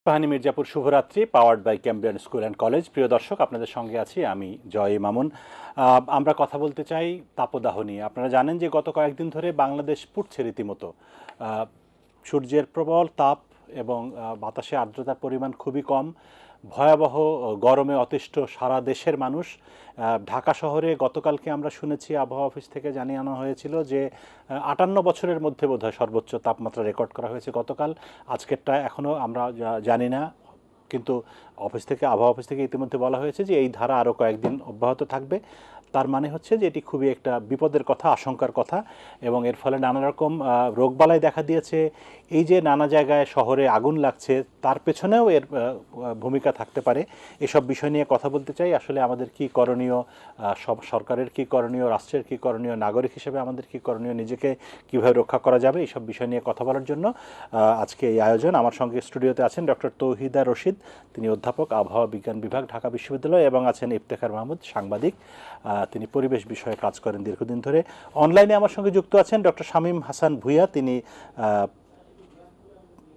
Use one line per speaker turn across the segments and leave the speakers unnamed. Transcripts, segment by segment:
পাহানি মির্জাপুর শুভরাত্রি, powered by Cambrian school and college. প্রিয় দর্শক, আপনাদের সঙ্গে আছি আমি জয় মামুন। আমরা কথা বলতে চাই তাপদাহ নিয়ে। আপনারা জানেন যে গত কয়েকদিন ধরে বাংলাদেশ পুড়ছে রীতিমতো। সূর্যের প্রবল তাপ এবং বাতাসে আর্দ্রতার পরিমাণ খুবই কম। ভয়াবহ গরমে অতিষ্ঠ সারা দেশের মানুষ। ঢাকা শহরে গতকালকে আমরা শুনেছি, আবহাওয়া অফিস থেকে জানানো হয়েছিল যে 58 বছরের মধ্যে বোধহয় সর্বোচ্চ তাপমাত্রা রেকর্ড করা হয়েছে গতকাল। আজকেরটা এখনও আমরা জানি না, কিন্তু আবহাওয়া অফিস থেকে ইতিমধ্যে বলা হয়েছে যে এই ধারা আরও কয়েকদিন অব্যাহত থাকবে। তার মানে হচ্ছে যে এটি খুবই একটা বিপদের কথা, আশঙ্কার কথা, এবং এর ফলে নানা রকম রোগবালাই দেখা দিয়েছে। এই যে নানা জায়গায় শহরে আগুন লাগছে, তার পেছনেও এর ভূমিকা থাকতে পারে। এসব বিষয় নিয়ে কথা বলতে চাই। আসলে আমাদের কি করণীয়, সব সরকারের কি করণীয়, রাষ্ট্রের কি করণীয়, নাগরিক হিসেবে আমাদের কি করণীয়, নিজেকে কিভাবে রক্ষা করা যাবে, এইসব বিষয় নিয়ে কথা বলার জন্য আজকে এই আয়োজন। আমার সঙ্গে স্টুডিওতে আছেন ডক্টর তৌহিদা রশিদ, তিনি অধ্যাপক, আবহাওয়া বিজ্ঞান বিভাগ, ঢাকা বিশ্ববিদ্যালয়, এবং আছেন ইফতেখার মাহমুদ, সাংবাদিক, তিনি পরিবেশ বিষয়ে কাজ করেন দীর্ঘদিন ধরে। অনলাইনে আমার সঙ্গে যুক্ত আছেন ডক্টর শামীম হাসান ভূঁইয়া, তিনি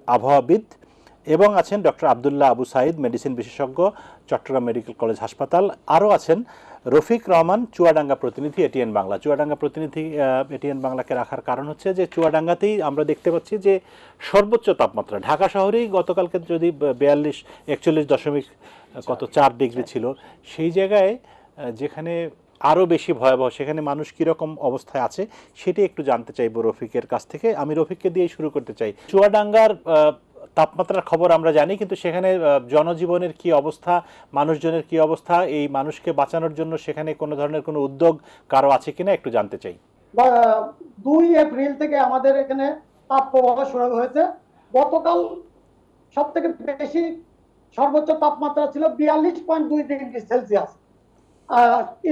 আবহাওয়াবিদ, এবং আছেন ডক্টর আবদুল্লাহ আবু সাইদ, মেডিসিন বিশেষজ্ঞ, চট্টগ্রাম মেডিকেল কলেজ হাসপাতাল। আরও আছেন রফিক রহমান, চুয়াডাঙ্গা প্রতিনিধি, এটিএন বাংলা। চুয়াডাঙ্গা প্রতিনিধি এটিএন বাংলাকে রাখার কারণ হচ্ছে যে চুয়াডাঙ্গাতেই আমরা দেখতে পাচ্ছি যে সর্বোচ্চ তাপমাত্রা ঢাকা শহরেই গতকালকে যদি 41.4 ডিগ্রি ছিল, সেই জায়গায় যেখানে আরও বেশি ভয়াবহ, সেখানে মানুষ কীরকম অবস্থায় আছে সেটি একটু জানতে চাইব রফিকের কাছ থেকে। আমি রফিককে দিয়েই শুরু করতে চাই। চুয়াডাঙ্গার তাপমাত্রার খবর আমরা জানি, কিন্তু সেখানে জনজীবনের কি অবস্থা, মানুষজনের কি অবস্থা, এই মানুষকে বাঁচানোর জন্য সেখানে কোনো ধরনের কোনো উদ্যোগ কারো আছে কিনা একটু জানতে চাই।
2 এপ্রিল থেকে আমাদের এখানে তাপ প্রবাহ শুরু হয়েছে। গতকাল সব থেকে বেশি সর্বোচ্চ তাপমাত্রা ছিল 42.2 ডিগ্রি সেলসিয়াস।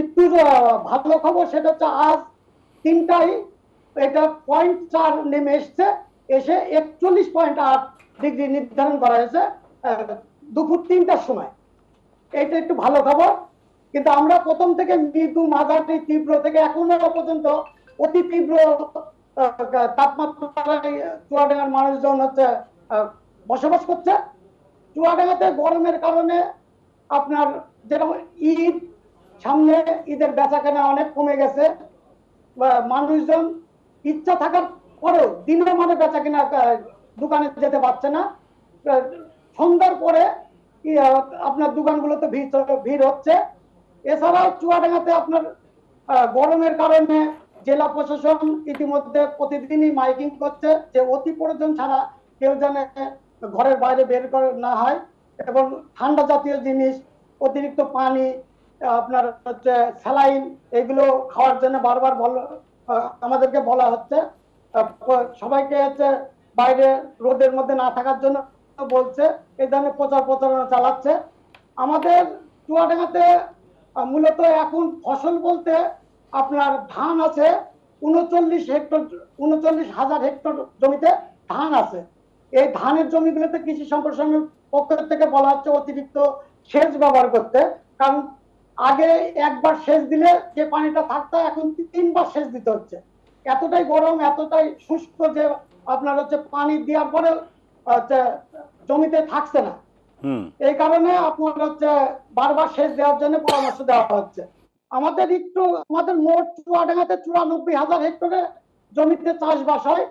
একটু ভালো খবর সেটা হচ্ছে আজ 3টায় এটা 0.4 নেমে এসে 41.8 ডিগ্রি নির্ধারণ করা হয়েছে দুপুর 3টার সময়। এটা একটু ভালো খবর। কিন্তু আমরা প্রথম থেকে মৃদু, মাঝারি, তীব্র থেকে এখনো পর্যন্ত অতি তীব্র তাপমাত্রায় চুয়াডাঙ্গার মানুষজন বসবাস করছে। চুয়াডাঙ্গাতে গরমের কারণে আপনার যেরকম ঈদ সামনে, ঈদের বেচাকেনা অনেক কমে গেছে। মানুষজন ইচ্ছা থাকার পরেও দিনের মানে বেচাকেনা দোকানে যেতে পারছে না। সন্ধ্যার পরে আপনার দোকানগুলোতে ভিড় হচ্ছে। এছাড়াও চুয়াডাঙ্গাতে আপনার গরমের কারণে জেলা প্রশাসন ইতিমধ্যে প্রতিদিনই মাইকিং করছে যে অতি প্রয়োজন ছাড়া কেউ যেন ঘরের বাইরে বের করে না হয়, এবং ঠান্ডা জাতীয় জিনিস, অতিরিক্ত পানি, আপনার স্যালাইন, এগুলো খাওয়ার জন্য বারবার আমাদেরকে বলা হচ্ছে। সবাইকে বাইরে রোদের মধ্যে না থাকার জন্য বলছে। এই ধরনের প্রচারণা চালাচ্ছে। আমাদের চুয়াডাঙ্গাতে মূলত এখন ফসল বলতে আপনার ধান আছে 39,000 হেক্টর জমিতে ধান আছে। এই ধানের জমিগুলোতে কৃষি সম্প্রসারণের পক্ষ থেকে বলা হচ্ছে অতিরিক্ত সেচ ব্যবহার করতে। কারণ আগে একবার সেচ দিলে যে পানিটা থাকতো, এখন 3বার সেচ দিতে হচ্ছে। এতটাই গরম, এতটাই শুষ্ক যে আপনার পানি দেওয়ার পরে জমিতে থাকছে না। এই কারণে আপনার বারবার সেচ দেওয়ার জন্য পরামর্শ দেওয়া হচ্ছে। আমাদের মোট চুয়াডাঙ্গাতে 94,000 হেক্টরে জমিতে চাষবাস হয়।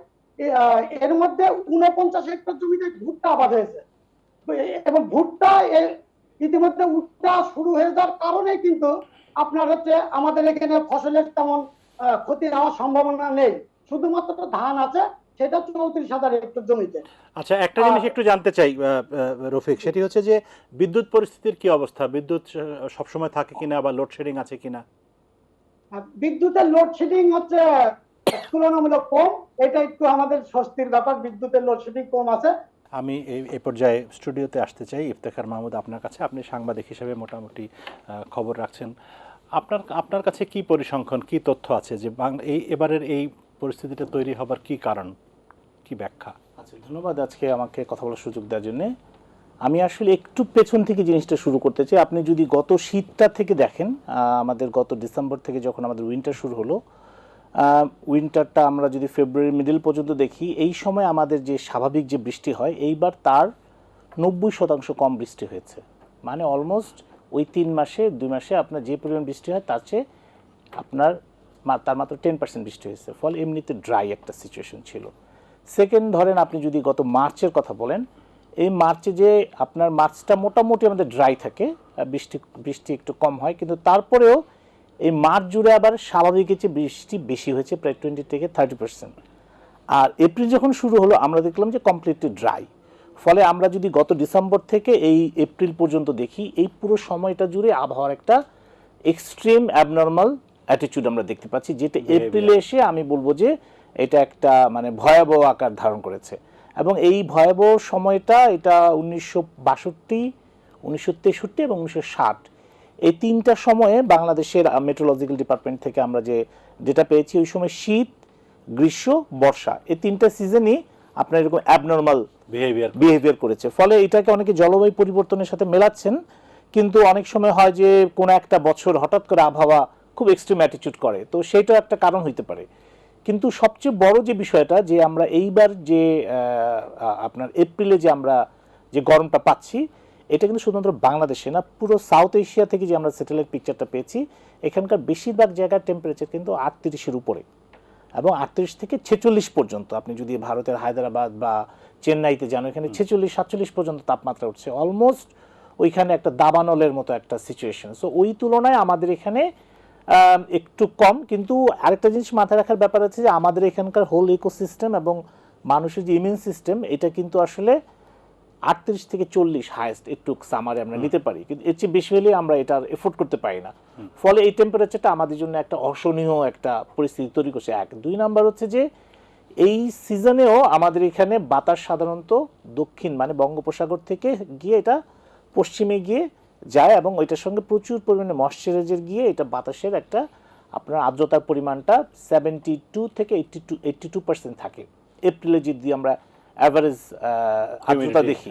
এর মধ্যে 49 হেক্টর জমিতে ভুট্টা আবাদ হয়েছে, এবং ভুট্টা ইতিমধ্যে উঠা শুরু হয়ে যাওয়ার কারণে কিন্তু আপনার আমাদের এখানে ফসলের তেমন ক্ষতি হওয়ার সম্ভাবনা নেই। শুধুমাত্র ধান আছে, সেটা 34,000 হেক্টর জমিতে।
আচ্ছা, একটা জিনিস একটু জানতে চাই রফিক, সেটি হচ্ছে যে বিদ্যুৎ পরিস্থিতির কি অবস্থা? বিদ্যুৎ সবসময় থাকে কিনা, বা লোডশেডিং আছে কিনা?
বিদ্যুতের লোডশেডিং তুলনামূলক কম। এটা একটু আমাদের স্বস্তির ব্যাপার, বিদ্যুতের লোডশেডিং কম আছে।
আমি এই পর্যায়ে স্টুডিওতে আসতে চাই ইফতেখার মাহমুদ, আপনার কাছে। আপনি সাংবাদিক হিসেবে মোটামুটি খবর রাখছেন। আপনার কাছে কি পরিসংখ্যান, কি তথ্য আছে যে এবারের এই পরিস্থিতিটা তৈরি হবার কি কারণ, কি ব্যাখ্যা?
আচ্ছা, ধন্যবাদ আজকে আমাকে কথা বলার সুযোগ দেওয়ার জন্য। আমি আসলে একটু পেছন থেকে জিনিসটা শুরু করতে চাই। আপনি যদি গত শীতটা থেকে দেখেন, আমাদের গত ডিসেম্বর থেকে যখন আমাদের উইন্টার শুরু হলো, উইন্টারটা আমরা যদি ফেব্রুয়ারি মিডল পর্যন্ত দেখি, এই সময় আমাদের যে স্বাভাবিক যে বৃষ্টি হয়, এইবার তার 90% কম বৃষ্টি হয়েছে। মানে অলমোস্ট ওই 2 মাসে আপনার যে পরিমাণ বৃষ্টি হয় তার চেয়ে আপনার তার মাত্র 10% বৃষ্টি হয়েছে। ফলে এমনিতে ড্রাই একটা সিচুয়েশন ছিল। সেকেন্ড ধরেন আপনি যদি গত মার্চের কথা বলেন, এই মার্চে যে আপনার মার্চটা মোটামুটি আমাদের ড্রাই থাকে, বৃষ্টি একটু কম হয়, কিন্তু তারপরেও এই মার্চ জুড়ে আবার স্বাভাবিকের চেয়ে বৃষ্টি বেশি হয়েছে, প্রায় 20 থেকে 30%। আর এপ্রিল যখন শুরু হলো আমরা দেখলাম যে কমপ্লিটলি ড্রাই। ফলে আমরা যদি গত ডিসেম্বর থেকে এই এপ্রিল পর্যন্ত দেখি, এই পুরো সময়টা জুড়ে আবহাওয়ার একটা এক্সট্রিম অ্যাবনর্মাল অ্যাটিটিউড আমরা দেখতে পাচ্ছি, যেটা এপ্রিলে এসে আমি বলবো যে এটা একটা মানে ভয়াবহ আকার ধারণ করেছে। এবং এই ভয়াবহ সময়টা এটা 1962, 1963 এবং 1960, এই 3টা সময়ে বাংলাদেশের মেট্রোলজিক্যাল ডিপার্টমেন্ট থেকে আমরা যে ডেটা পেয়েছি, ওই সময় শীত, গ্রীষ্ম, বর্ষা, এই 3টা সিজনই আপনার এরকম অ্যাবনর্মাল বিহেভিয়ার করেছে। ফলে এটাকে অনেকে জলবায়ু পরিবর্তনের সাথে মেলাচ্ছেন, কিন্তু অনেক সময় হয় যে কোনো একটা বছর হঠাৎ করে আবহাওয়া খুব এক্সট্রিম অ্যাটিটিউড করে, তো সেইটাও একটা কারণ হইতে পারে। কিন্তু সবচেয়ে বড় যে বিষয়টা, যে আমরা এইবার যে আপনার এপ্রিলে যে আমরা যে গরমটা পাচ্ছি, এটা কিন্তু শুধুমাত্র বাংলাদেশে না, পুরো সাউথ এশিয়া থেকে যে আমরা স্যাটেলাইট পিকচারটা পেয়েছি, এখানকার বেশিরভাগ জায়গার টেম্পারেচার কিন্তু 38-এর উপরে, এবং 38 থেকে 46 পর্যন্ত। আপনি যদি ভারতের হায়দ্রাবাদ বা চেন্নাইতে যান, এখানে 46-47 পর্যন্ত তাপমাত্রা উঠছে, অলমোস্ট ওইখানে একটা দাবানলের মতো একটা সিচুয়েশন। সো ওই তুলনায় আমাদের এখানে একটু কম। কিন্তু আরেকটা জিনিস মাথায় রাখার ব্যাপার আছে যে আমাদের এখানকার হোল ইকোসিস্টেম এবং মানুষের যে ইমিউন সিস্টেম, এটা কিন্তু আসলে 38 থেকে 40 হাইয়েস্ট একটু সামারে আমরা নিতে পারি, কিন্তু এর চেয়ে বেশি হলে আমরা এটার এফোর্ড করতে পারি না। ফলে এই টেম্পারেচারটা আমাদের জন্য একটা অসহনীয় একটা পরিস্থিতি তৈরি করছে। 2 নাম্বার হচ্ছে যে এই সিজনেও আমাদের এখানে বাতাস সাধারণত দক্ষিণ মানে বঙ্গোপসাগর থেকে গিয়ে এটা পশ্চিমে গিয়ে যায়, এবং ওইটার সঙ্গে প্রচুর পরিমাণে ময়েশ্চারাইজার গিয়ে এটা বাতাসের একটা আপনার আর্দ্রতার পরিমাণটা 72 থেকে 82% থাকে এপ্রিলে যদি আমরা অ্যাভারেজ আর্দ্রতা দেখি।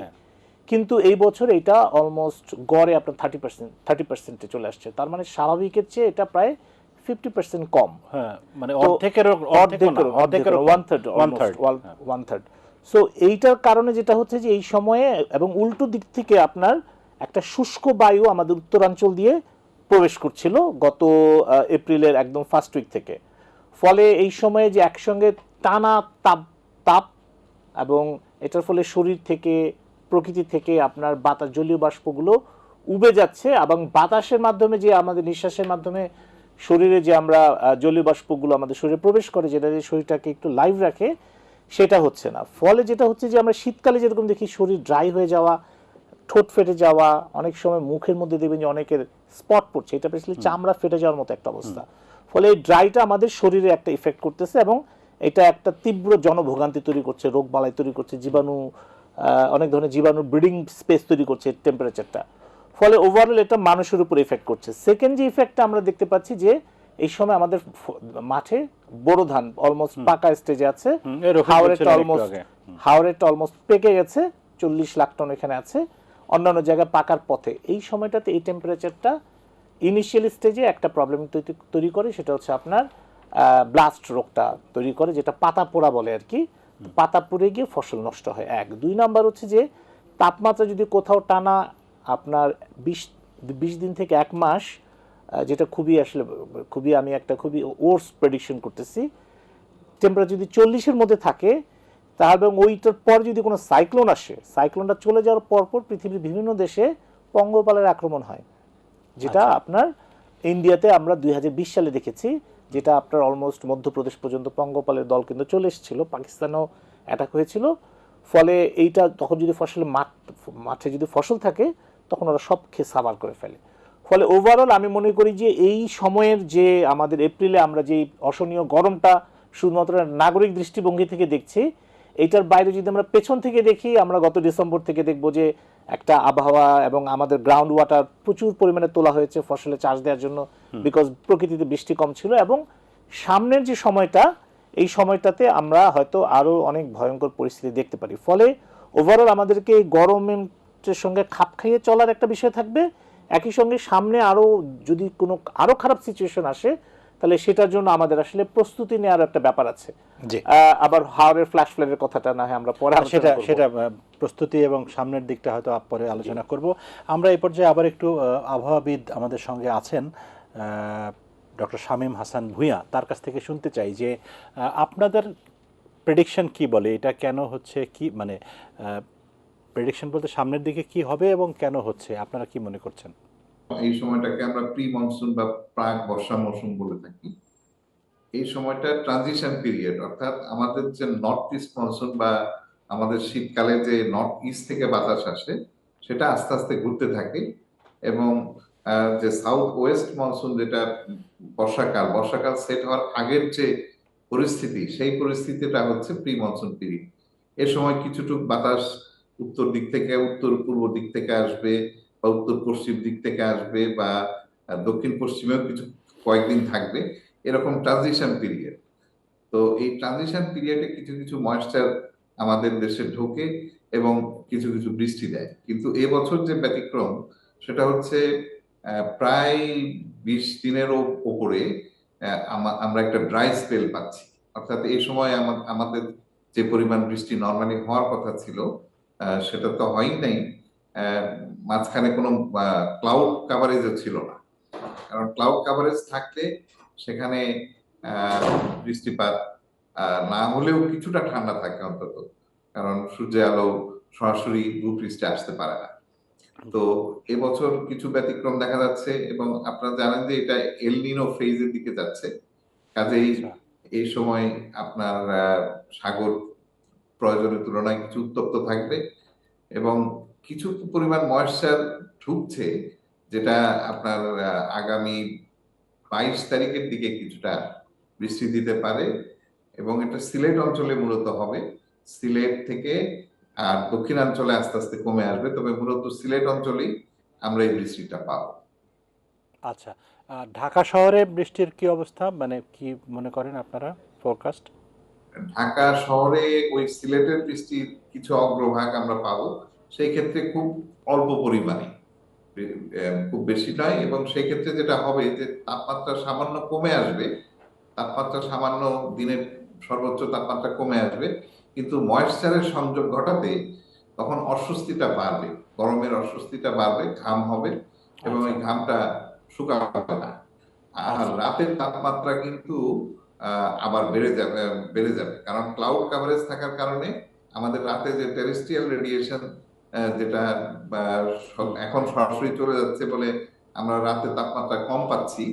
কিন্তু এই বছর এটা অলমোস্ট গড়ে আপনার 30%-30%-এ চলে আসছে। তার মানে স্বাভাবিকের চেয়ে এটা প্রায় 50% কম।
হ্যাঁ, মানে অর্ধেকের
1/3। সো এইটার কারণে যেটা হচ্ছে যে এই সময়ে এবং উল্টো দিক থেকে আপনার একটা শুষ্ক বায়ু আমাদের উত্তরাঞ্চল দিয়ে প্রবেশ করছিল গত এপ্রিলের একদম ফার্স্ট উইক থেকে। ফলে এই সময়ে যে একসঙ্গে টানা তাপ এবং এটার ফলে শরীর থেকে, প্রকৃতি থেকে আপনার বাতাস, জলীয় বাষ্পগুলো উবে যাচ্ছে, এবং বাতাসের মাধ্যমে যে আমাদের নিঃশ্বাসের মাধ্যমে শরীরে যে আমরা জলীয় বাষ্পগুলো আমাদের শরীরে প্রবেশ করে, যেটা যে শরীরটাকে একটু লাইভ রাখে, সেটা হচ্ছে না। ফলে যেটা হচ্ছে যে আমরা শীতকালে যেরকম দেখি শরীর ড্রাই হয়ে যাওয়া, ঠোঁট ফেটে যাওয়া, অনেক সময় মুখের মধ্যে দেখবেন যে অনেকের স্পট পড়ছে, এটা বেসিক্যালি চামড়া ফেটে যাওয়ার মতো একটা অবস্থা। ফলে এই ড্রাইটা আমাদের শরীরে একটা ইফেক্ট করতেছে, এবং এটা একটা তীব্র জনভোগান্তি তৈরি করছে, রোগ বালাই তৈরি করছে, জীবাণু, অনেক ধরনের জীবাণু ব্রিডিং স্পেস তৈরি করছে টেম্পারেচারটা। ফলে ওভারঅল এটা মানুষের উপর ইফেক্ট করছে। সেকেন্ড যে ইফেক্টটা আমরা দেখতে পাচ্ছি যে এই সময় আমাদের মাঠে বোরো ধান অলমোস্ট পাকা স্টেজে আছে, হাওড়েরটা অলমোস্ট পেকে গেছে, 40 লাখ টন এখানে আছে, অন্যান্য জায়গায় পাকার পথে। এই সময়টাতে এই টেম্পারেচারটা ইনিশিয়াল স্টেজে একটা প্রবলেম তৈরি করে, সেটা হচ্ছে আপনার ব্লাস্ট রোগটা তৈরি করে, যেটা পাতা পোড়া বলে আর কি। পাতা পুড়ে গিয়ে ফসল নষ্ট হয়। 2 নাম্বার হচ্ছে যে তাপমাত্রা যদি কোথাও টানা আপনার 20 দিন থেকে 1 মাস, যেটা খুবই আসলে আমি একটা খুবই ওয়ার্স প্রেডিকশন করতেছি, টেম্পারেচার যদি 40-এর মধ্যে থাকে, তাহলে ওইটার পর যদি কোনো সাইক্লোন আসে, সাইক্লোনটা চলে যাওয়ার পরপর পৃথিবীর বিভিন্ন দেশে পঙ্গপালের আক্রমণ হয়, যেটা আপনার ইন্ডিয়াতে আমরা 2020 সালে দেখেছি, যেটা আপনার অলমোস্ট মধ্যপ্রদেশ পর্যন্ত পঙ্গপালের দল কিন্তু চলে এসেছিল, পাকিস্তানেও অ্যাটাক হয়েছিল। ফলে এইটা তখন যদি মাঠে যদি ফসল থাকে, তখন ওরা সব খেয়ে সাবার করে ফেলে। ফলে ওভারঅল আমি মনে করি যে এই সময়ের যে আমাদের এপ্রিলে আমরা যে অসহনীয় গরমটা শুধুমাত্র নাগরিক দৃষ্টিভঙ্গি থেকে দেখছি, এইটার বাইরে যদি আমরা পেছন থেকে দেখি, আমরা গত ডিসেম্বর থেকে দেখব যে একটা আবহাওয়া এবং আমাদের গ্রাউন্ড ওয়াটার প্রচুর পরিমাণে তোলা হয়েছে ফসলে চাষ দেওয়ার জন্য, বিকজ প্রকৃতিতে বৃষ্টি কম ছিল। এবং সামনের যে সময়টা, এই সময়টাতে আমরা হয়তো আরো অনেক ভয়ঙ্কর পরিস্থিতি দেখতে পারি। ফলে ওভারঅল আমাদেরকে এই গরমের সঙ্গে খাপ খাইয়ে চলার একটা বিষয় থাকবে। একই সঙ্গে সামনে আরো যদি কোনো আরো খারাপ সিচুয়েশন আসে, তাহলে সেটার জন্য আমাদের আসলে প্রস্তুতি নেওয়ার একটা ব্যাপার আছে।
জি।
আবার হাওরের ফ্ল্যাশ ফ্লাডের কথাটা না হয় আমরা পরে
সেটা
আলোচনা করব।
সেটা প্রস্তুতি এবং সামনের দিকটা হয়তো পরে আলোচনা করব। আমরা এই পর্যায়ে আবার একটু আবহাওয়াবিদ আমাদের সঙ্গে আছেন ডক্টর শামীম হাসান ভূঁইয়া, তার কাছ থেকে শুনতে চাই যে আপনাদের প্রেডিকশন কি বলে, এটা কেন হচ্ছে, কি মানে প্রেডিকশন বলতে সামনের দিকে কি হবে এবং কেন হচ্ছে, আপনারা কি মনে করছেন?
এই সময়টাকে আমরা প্রি মনসুন বা প্রাক বর্ষা মৌসুম বলে থাকি। এই সময়টা ট্রানজিশন পিরিয়ড, অর্থাৎ আমাদের যে নর্থ ইস্ট মনসুন বা আমাদের শীতকালে যে নর্থ ইস্ট থেকে বাতাস আসে সেটা আস্তে আস্তে ঘুরতে থাকে, এবং যে সাউথ ওয়েস্ট মনসুন যেটা বর্ষাকাল সেট হওয়ার আগের যে পরিস্থিতি, সেই পরিস্থিতিটা হচ্ছে প্রি মনসুন পিরিয়ড। এ সময় কিছুটুক বাতাস উত্তর দিক থেকে, উত্তর পূর্ব দিক থেকে আসবে, বা উত্তর পশ্চিম দিক থেকে আসবে, বা দক্ষিণ পশ্চিমেও কিছু কয়েকদিন থাকবে, এরকম ট্রানজিশন পিরিয়ড। তো এই ট্রানজিশন পিরিয়ডে কিছু কিছু ময়েশ্চার আমাদের দেশে ঢোকে এবং কিছু কিছু বৃষ্টি দেয়। কিন্তু এবছর যে ব্যতিক্রম সেটা হচ্ছে প্রায় 20 দিনেরও উপরে আমরা একটা ড্রাই স্পেল পাচ্ছি। অর্থাৎ এই সময় আমাদের যে পরিমাণ বৃষ্টি নর্মালি হওয়ার কথা ছিল সেটা তো হয়ই নাই। মাঝখানে কোনো ক্লাউড কাভারেজও ছিল না, কারণ ক্লাউড কাভারেজ থাকলে সেখানে বৃষ্টিপাত না হলেও কিছুটা ঠান্ডা থাকে অন্তত, কারণ সূর্যের আলো সরাসরি ভূপৃষ্ঠে আসতে পারে না। তো এবছর কিছু ব্যতিক্রম দেখা যাচ্ছে, এবং আপনারা জানেন যে এটা এল নিনো ফেজের দিকে যাচ্ছে। কাজেই এই সময় আপনার সাগর প্রয়োজনের তুলনায় কিছু উত্তপ্ত থাকবে, এবং কিছু পরিমাণ ময়েশ্চার ঢুকছে, যেটা আপনার আগামী 22 তারিখের দিকে কিছুটা বৃষ্টি দিতে পারে, এবং এটা সিলেট অঞ্চলে মূলত হবে। সিলেট থেকে আর দক্ষিণাঞ্চলে আস্তে আস্তে কমে আসবে, তবে মূলত সিলেট অঞ্চলেই আমরা এই বৃষ্টিটা পাবো।
আচ্ছা, ঢাকা শহরে বৃষ্টির কি অবস্থা, মানে কি মনে করেন আপনারা ফোরকাস্ট?
ঢাকা শহরে ওই সিলেটের বৃষ্টির কিছু অগ্রভাগ আমরা পাবো, সেই ক্ষেত্রে খুব অল্প পরিমাণে, খুব বেশি নয়, এবং সেই ক্ষেত্রে যেটা হবে যে তাপমাত্রা সামান্য কমে আসবে, তাপমাত্রা সামান্য দিনের সর্বোচ্চ তাপমাত্রা কমে আসবে, কিন্তু ময়েশ্চারের সংযোগ ঘটাতে তখন অস্বস্তিটা বাড়বে, গরমের অস্বস্তিটা বাড়বে, ঘাম হবে, এবং এই ঘামটা শুকাবে না। আর রাতের তাপমাত্রা কিন্তু আবার বেড়ে যাবে, কারণ ক্লাউড কাভারেজ থাকার কারণে আমাদের রাতে যে টেরেস্ট্রিয়াল রেডিয়েশন যেটা এখন সরাসরি চলে যাচ্ছে বলে আমরা রাতে তাপমাত্রা কম পাচ্ছি,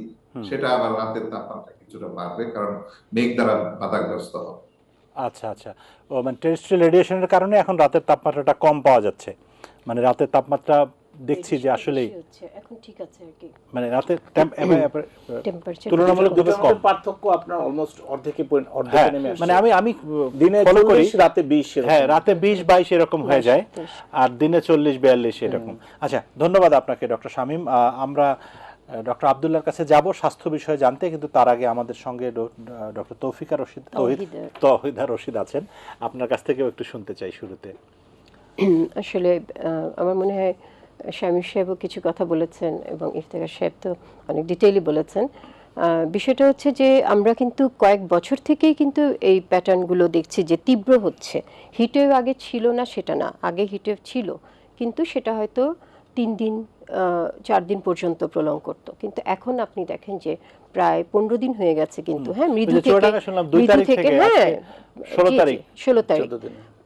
সেটা আবার রাতের তাপমাত্রা কিছুটা বাড়বে, কারণ মেঘ দ্বারা বাধাগ্রস্ত হবে।
আচ্ছা আচ্ছা, ও মানে টেরেস্ট্রিয়াল রেডিয়েশনের কারণে এখন রাতের তাপমাত্রাটা কম পাওয়া যাচ্ছে, মানে রাতের তাপমাত্রা দেখছি যে আসলেই
এখন ঠিক আছে আর কি,
মানে রাতের
টেম্পারেচার
তুলনামূলকভাবে কম।
পার্থক্য আপনার অলমোস্ট অর্ধেকে
হ্যাঁ,
নেমে আসছে।
মানে আমি
দিনে
follow করি,
40 রাতে 20
হ্যাঁ রাতে 20-22 এরকম হয়ে যায়, আর দিনে 40-42 এরকম। আচ্ছা, ধন্যবাদ আপনাকে ডক্টর শামীম। আমরা ডক্টর আব্দুল্লাহর কাছে যাব স্বাস্থ্য বিষয়ে জানতে, কিন্তু তার আগে আমাদের সঙ্গে ডক্টর তৌহিদা রশিদ আছেন, আপনার কাছ থেকেও একটু শুনতে চাই শুরুতে।
আসলে আমার মনে হয় শামীম সাহেবও কিছু কথা বলেছেন এবং ইফতেখার সাহেব তো অনেক ডিটেইলি বলেছেন। বিষয়টা হচ্ছে যে আমরা কিন্তু কয়েক বছর থেকেই কিন্তু এই প্যাটার্নগুলো দেখছি যে তীব্র হচ্ছে। হিটওয়েভ আগে ছিল না সেটা না, আগে হিটওয়েভ ছিল, কিন্তু সেটা হয়তো 3 দিন 4 দিন পর্যন্ত প্রলং করতো, কিন্তু এখন আপনি দেখেন যে প্রায় 15 দিন হয়ে গেছে কিন্তু, হ্যাঁ মৃদু থেকে হ্যাঁ 16 তারিখ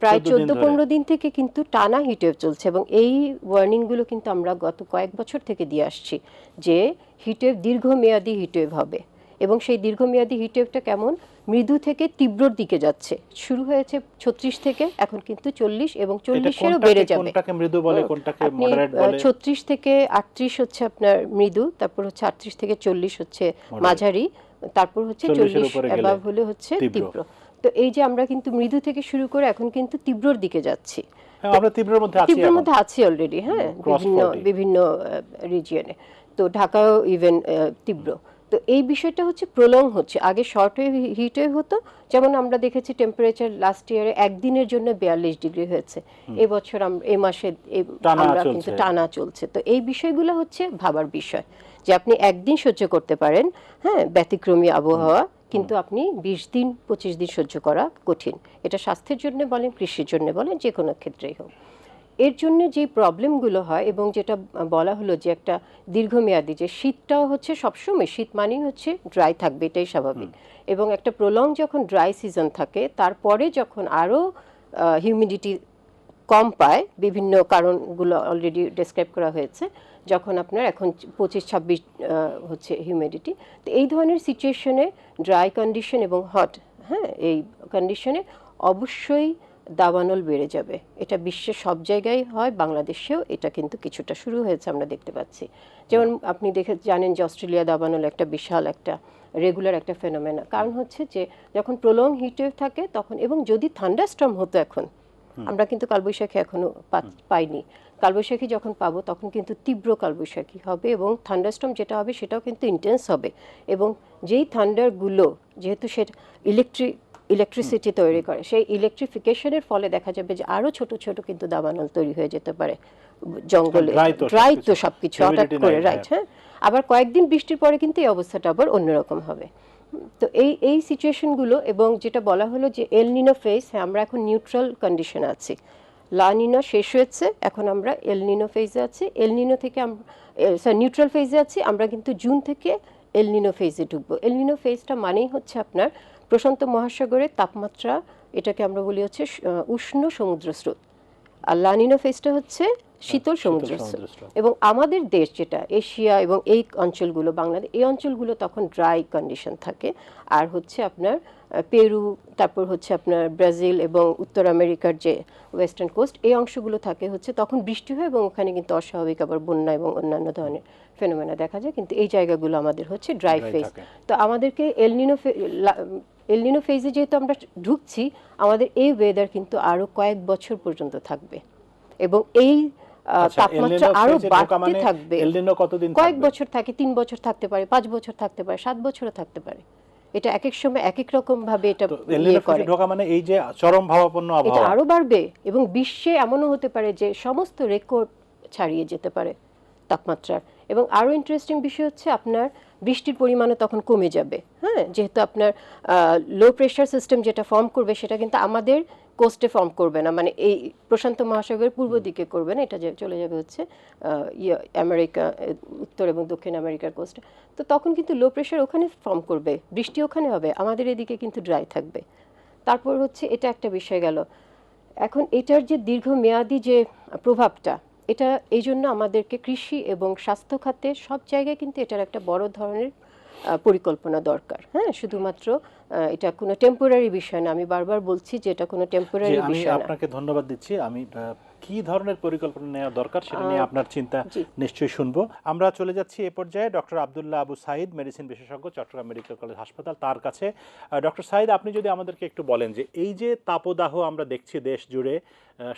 প্রায় 14-15 দিন থেকে কিন্তু টানা হিটওয়েভ চলছে, এবং এই ওয়ার্নিংগুলো কিন্তু আমরা গত কয়েক বছর থেকে দিয়ে আসছি যে হিটওয়েভ দীর্ঘমেয়াদী হিটওয়েভ হবে, এবং সেই দীর্ঘমেয়াদী হিটওয়েভটা কেমন মৃদু থেকে তীব্রর দিকে যাচ্ছে। শুরু হয়েছে 36 থেকে, এখন কিন্তু 40 এবং 40-এরও বেড়ে যাবে।
কোনটাকে মৃদু বলে, কোনটাকে মডারেট বলে?
36 থেকে 38 হচ্ছে আপনার মৃদু, তারপর হচ্ছে 38 থেকে 40 হচ্ছে মাঝারি, তারপর হচ্ছে 40 অ্যাবাভ হলে হচ্ছে তীব্র। তো এই যে আমরা কিন্তু মৃদু থেকে শুরু করে এখন কিন্তু তীব্রর দিকে যাচ্ছি।
আমরা তীব্রের মধ্যে আছি
অলরেডি, হ্যাঁ বিভিন্ন রিজিয়নে, তো ঢাকাও ইভেন তীব্র। তো এই বিষয়টা হচ্ছে প্রলং হচ্ছে, আগে শর্ট ওয়েভ হিট ওয়েভ হতো, যেমন আমরা দেখেছি টেম্পারেচার লাস্ট ইয়ারে একদিনের জন্য 42 ডিগ্রি হয়েছে, এবছর এই মাসে
টানা
আমরা
চলছে।
কিন্তু টানা চলছে। তো এই বিষয়গুলো হচ্ছে ভাবার বিষয়, যে আপনি একদিন সহ্য করতে পারেন, হ্যাঁ, ব্যতিক্রমী আবহাওয়া, কিন্তু আপনি 20 দিন 25 দিন সহ্য করা কঠিন। এটা স্বাস্থ্যের জন্য বলেন, কৃষির জন্য বলেন, যে কোনো ক্ষেত্রেই হোক। এর জন্য যে প্রবলেমগুলো হয়, এবং যেটা বলা হলো যে একটা দীর্ঘমেয়াদী, যে শীতটাও হচ্ছে সবসময়, শীত মানেই হচ্ছে ড্রাই থাকবে, এটাই স্বাভাবিক, এবং একটা প্রলং যখন ড্রাই সিজন থাকে, তারপরে যখন আরও হিউমিডিটি কম পায়, বিভিন্ন কারণগুলো অলরেডি ডেসক্রাইব করা হয়েছে, যখন আপনার এখন 25-26 হচ্ছে হিউমিডিটি, তো এই ধরনের সিচুয়েশনে ড্রাই কন্ডিশন এবং হট, হ্যাঁ, এই কন্ডিশনে অবশ্যই দাবানল বেড়ে যাবে। এটা বিশ্বের সব জায়গায় হয়, বাংলাদেশেও এটা কিন্তু কিছুটা শুরু হয়েছে, আমরা দেখতে পাচ্ছি। যেমন আপনি জানেন যে অস্ট্রেলিয়া দাবানল একটা বিশাল একটা রেগুলার একটা ফেনোমেনা। কারণ হচ্ছে যে যখন প্রলং হিটওয়েভ থাকে তখন, এবং যদি থান্ডারস্টর্ম হতো, এখন আমরা কিন্তু কালবৈশাখী এখনো পাইনি, কালবৈশাখী যখন পাবো তখন কিন্তু তীব্র কালবৈশাখী হবে, এবং থান্ডারস্টর্ম যেটা হবে সেটাও কিন্তু ইন্টেন্স হবে, এবং যেই থান্ডারগুলো, যেহেতু সেটা ইলেকট্রিসিটি তৈরি করে, সেই ইলেকট্রিফিকেশনের ফলে দেখা যাবে যে আরো ছোট ছোট কিন্তু দাবানল তৈরি হয়ে যেতে পারে জঙ্গলে, ড্রাই তো সবকিছু হঠাৎ করে, রাইট, হ্যাঁ। আবার কয়েকদিন বৃষ্টির পরে কিন্তু এই অবস্থাটা আবার অন্যরকম হবে। তো এই সিচুয়েশনগুলো, এবং যেটা বলা হলো যে এল নিনো ফেজ, হ্যাঁ, আমরা এখন নিউট্রাল কন্ডিশনে আছি, লা নিনো শেষ হয়েছে, এখন আমরা এল নিনো ফেজে আছি, এল নিনো থেকে আমরা নিউট্রাল ফেজে আছি, আমরা কিন্তু জুন থেকে এল নিনো ফেজে ঢুকবো। এল নিনো ফেজটা মানেই হচ্ছে আপনার প্রশান্ত মহাসাগরের তাপমাত্রা, এটাকে আমরা বলি হচ্ছে উষ্ণ সমুদ্র স্রোত, আর লা নিনো ফেজটা হচ্ছে শীতল সমুদ্র স্রোত। এবং আমাদের দেশ যেটা এশিয়া এবং এই অঞ্চলগুলো, বাংলাদেশ, এই অঞ্চলগুলো তখন ড্রাই কন্ডিশন থাকে, আর হচ্ছে আপনার পেরু, তারপর হচ্ছে আপনার ব্রাজিল এবং উত্তর আমেরিকার যে ওয়েস্টার্ন কোস্ট, এই অংশগুলো থাকে হচ্ছে তখন বৃষ্টি হয়, এবং ওখানে কিন্তু অস্বাভাবিক আবার বন্যা এবং অন্যান্য ধরনের ফেনোমেনা দেখা যায়, কিন্তু এই জায়গাগুলো আমাদের হচ্ছে ড্রাই ফেজ। তো আমাদেরকে এল নিনো ফেজে যেহেতু আমরা ঢুকছি, আমাদের এই ওয়েদার কিন্তু আরো কয়েক বছর পর্যন্ত থাকবে, এবং এই তাপমাত্রা আরো বাড়তে থাকবে। কয়েক বছর থাকে, 3 বছর থাকতে পারে, 5 বছর থাকতে পারে, 7 বছরও থাকতে পারে। এটা এক এক সময় এক এক রকম ভাবে এটা
ঢোকা মানে এই যে চরম ভাবাপন্ন
এটা
আবহাওয়া,
আরো বাড়বে, এবং বিশ্বে এমনও হতে পারে যে সমস্ত রেকর্ড ছাড়িয়ে যেতে পারে তাপমাত্রার। এবং আরো ইন্টারেস্টিং বিষয় হচ্ছে আপনার বৃষ্টির পরিমাণও তখন কমে যাবে, হ্যাঁ, যেহেতু আপনার লো প্রেশার সিস্টেম যেটা ফর্ম করবে, সেটা কিন্তু আমাদের কোস্টে ফর্ম করবে না, মানে এই প্রশান্ত মহাসাগরের পূর্ব দিকে করবে না, এটা চলে যাবে হচ্ছে আমেরিকা, উত্তর এবং দক্ষিণ আমেরিকার কোস্টে। তো তখন কিন্তু লো প্রেশার ওখানে ফর্ম করবে, বৃষ্টি ওখানে হবে, আমাদের এদিকে কিন্তু ড্রাই থাকবে। তারপর হচ্ছে এটা একটা বিষয় গেল। এখন এটার যে দীর্ঘমেয়াদী যে প্রভাবটা, এটা এই জন্য আমাদেরকে কৃষি এবং স্বাস্থ্য খাতে সব জায়গায় কিন্তু এটার একটা বড় ধরনের পরিকল্পনা দরকার, হ্যাঁ, শুধুমাত্র এটা কোনো টেম্পোরারি বিষয় না, আমি বারবার বলছি যে এটা কোনো টেম্পোরারি বিষয় না।
আমি আপনাকে ধন্যবাদ দিচ্ছি। আমি কি ধরনের পরিকল্পনা নেওয়া দরকার সেটা নিয়ে আপনার চিন্তা নিশ্চয়ই শুনবো। আমরা চলে যাচ্ছি এ পর্যায়ে ডক্টর আব্দুল্লাহ আবু সাইদ, মেডিসিন বিশেষজ্ঞ, চট্টগ্রাম মেডিকেল কলেজ হাসপাতাল, তার কাছে। ডক্টর সাইদ, আপনি যদি আমাদেরকে একটু বলেন যে এই যে তাপদাহ আমরা দেখছি দেশ জুড়ে,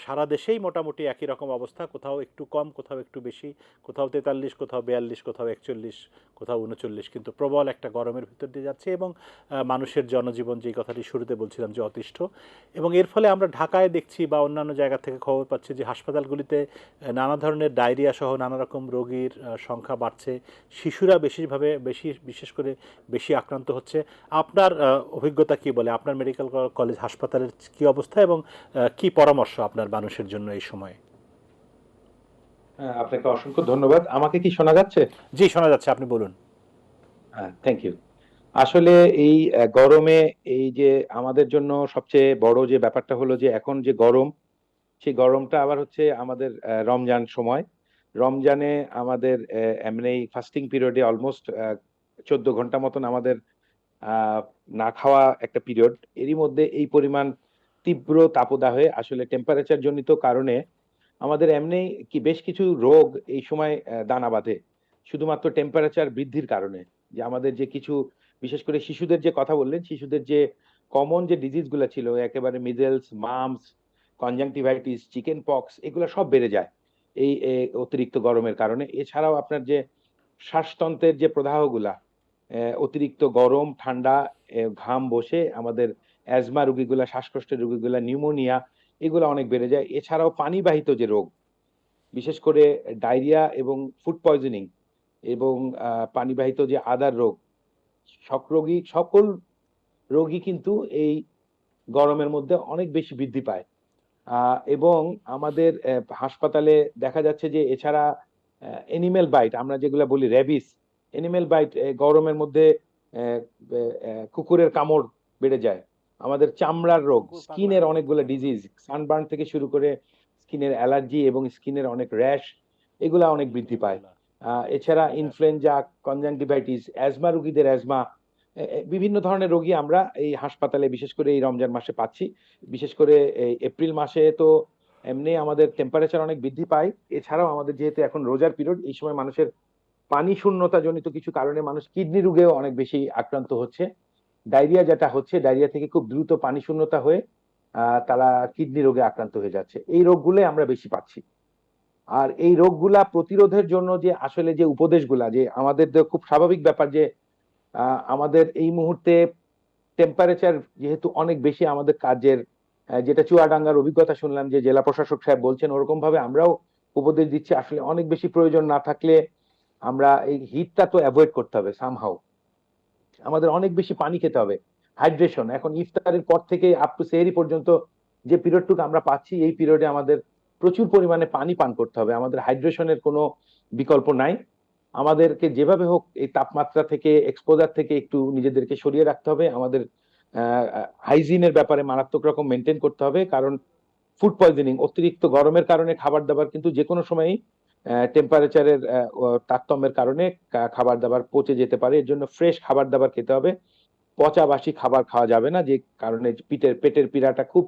সারা দেশেই মোটামুটি একই রকম অবস্থা, কোথাও একটু কম, কোথাও একটু বেশি, কোথাও 43, কোথাও 42, কোথাও 41, কোথাও 39, কিন্তু প্রবল একটা গরমের ভিতর দিয়ে যাচ্ছে, এবং মানুষের জনজীবন, যেই কথাটি শুরুতে বলছিলাম যে অতিষ্ঠ, এবং এর ফলে আমরা ঢাকায় দেখছি বা অন্যান্য জায়গা থেকে খবর পাচ্ছি যে হাসপাতালগুলিতে নানা ধরনের ডায়রিয়া সহ নানা রকম রোগীর সংখ্যা বাড়ছে, শিশুরা বিশেষ করে বেশি আক্রান্ত হচ্ছে। আপনার অভিজ্ঞতা কি বলে? আপনার মেডিকেল কলেজ হাসপাতালের কি অবস্থা, এবং কি পরামর্শ আপনার মানুষের জন্য এই সময়ে?
আপনাকে অসংখ্য ধন্যবাদ। আমাকে কি শোনা যাচ্ছে?
জি, শোনা যাচ্ছে, আপনি বলুন।
Thank you. আসলে এই গরমে এই যে আমাদের জন্য সবচেয়ে বড় যে ব্যাপারটা হলো যে এখন যে গরম, সেই গরমটা আবার হচ্ছে আমাদের রমজান সময়। রমজানে আমাদের এমনি ফাস্টিং পিরিয়ডে অলমোস্ট 14 ঘন্টা মতন আমাদের না খাওয়া একটা পিরিয়ড। এরই মধ্যে এই পরিমাণ তীব্র তাপদাহে আসলে টেম্পারেচার জনিত কারণে আমাদের এমনি কি বেশ কিছু রোগ এই সময় দানা বাঁধে, শুধুমাত্র টেম্পারেচার বৃদ্ধির কারণে। যে আমাদের যে কিছু, বিশেষ করে শিশুদের যে কথা বললেন, শিশুদের যে কমন যে ডিজিজ গুলা ছিল, একেবারে measles, mum's, conjunctivitis, chicken pox, এগুলো সব বেড়ে যায় এই অতিরিক্ত গরমের কারণে। এছাড়াও আপনার যে শ্বাসতন্ত্রের যে প্রদাহগুলা, অতিরিক্ত গরম ঠান্ডা ঘাম বসে আমাদের অ্যাজমা রোগীগুলা, শ্বাসকষ্টের রোগীগুলা, নিউমোনিয়া এগুলো অনেক বেড়ে যায়। এছাড়াও পানিবাহিত যে রোগ, বিশেষ করে ডায়রিয়া এবং ফুড পয়জনিং এবং পানিবাহিত যে আদার রোগ, সকল রোগী কিন্তু এই গরমের মধ্যে অনেক বেশি বৃদ্ধি পায়। এবং আমাদের হাসপাতালে দেখা যাচ্ছে যে এছাড়া এনিম্যাল বাইট, আমরা যেগুলা বলি র্যাবিস, এনিম্যাল বাইট গরমের মধ্যে কুকুরের কামড় বেড়ে যায়। আমাদের চামড়ার রোগ, স্কিনের অনেকগুলো ডিজিজ, সানবার্ন থেকে শুরু করে স্কিনের অ্যালার্জি এবং স্কিনের অনেক র্যাশ, এগুলা অনেক বৃদ্ধি পায়। এছাড়া ইনফ্লুয়েঞ্জা, কনজাংটিভাইটিস, অ্যাজমা রোগীদের অ্যাজমা, বিভিন্ন ধরনের রোগী আমরা এই হাসপাতালে বিশেষ করে এই রমজান মাসে পাচ্ছি। বিশেষ করে এই এপ্রিল মাসে তো এমনি আমাদের টেম্পারেচার অনেক বৃদ্ধি পায়। এছাড়াও আমাদের যেহেতু এখন রোজার পিরিয়ড, এই সময় মানুষের পানি শূন্যতা জনিত কিছু কারণে মানুষ কিডনি রোগেও অনেক বেশি আক্রান্ত হচ্ছে। ডায়রিয়া যেটা হচ্ছে, ডায়রিয়া থেকে খুব দ্রুত পানি শূন্যতা হয়ে তারা কিডনি রোগে আক্রান্ত হয়ে যাচ্ছে। এই রোগগুলোই আমরা বেশি পাচ্ছি। আর এই রোগগুলা প্রতিরোধের জন্য যে আসলে যে উপদেশগুলা, যে আমাদের খুব স্বাভাবিক ব্যাপার যে আমাদের এই মুহূর্তে টেম্পারেচার যেহেতু অনেক বেশি আমাদের কাজের, যেটা চুয়াডাঙ্গার অভিজ্ঞতা শুনলাম যে জেলা প্রশাসক সাহেব বলছেন, ওরকম ভাবে আমরাও উপদেশ দিচ্ছি আসলে অনেক বেশি প্রয়োজন না থাকলে আমরা এই হিটটা তো অ্যাভয়েড করতে হবে সামহাউ। আমাদের অনেক বেশি পানি খেতে হবে, হাইড্রেশন। এখন ইফতারের পর থেকে আপ টু সেহরি পর্যন্ত যে পিরিয়ডটুকু আমরা পাচ্ছি, এই পিরিয়ডে আমাদের প্রচুর পরিমাণে পানি পান করতে হবে। আমাদের হাইড্রেশনের কোনো বিকল্প নাই। আমাদেরকে যেভাবে হোক এই তাপমাত্রা থেকে, এক্সপোজার থেকে একটু নিজেদেরকে সরিয়ে রাখতে হবে। আমাদের হাইজিনের ব্যাপারে মারাত্মক রকম মেনটেন করতে হবে, কারণ ফুড পয়জনিং, অতিরিক্ত গরমের কারণে খাবার দাবার কিন্তু যে কোনো সময়ই টেম্পারেচারের তারতম্যের কারণে খাবার দাবার পচে যেতে পারে। এর জন্য ফ্রেশ খাবার দাবার খেতে হবে, পচা বাসি খাবার খাওয়া যাবে না, যে কারণে পেটের পীড়াটা খুব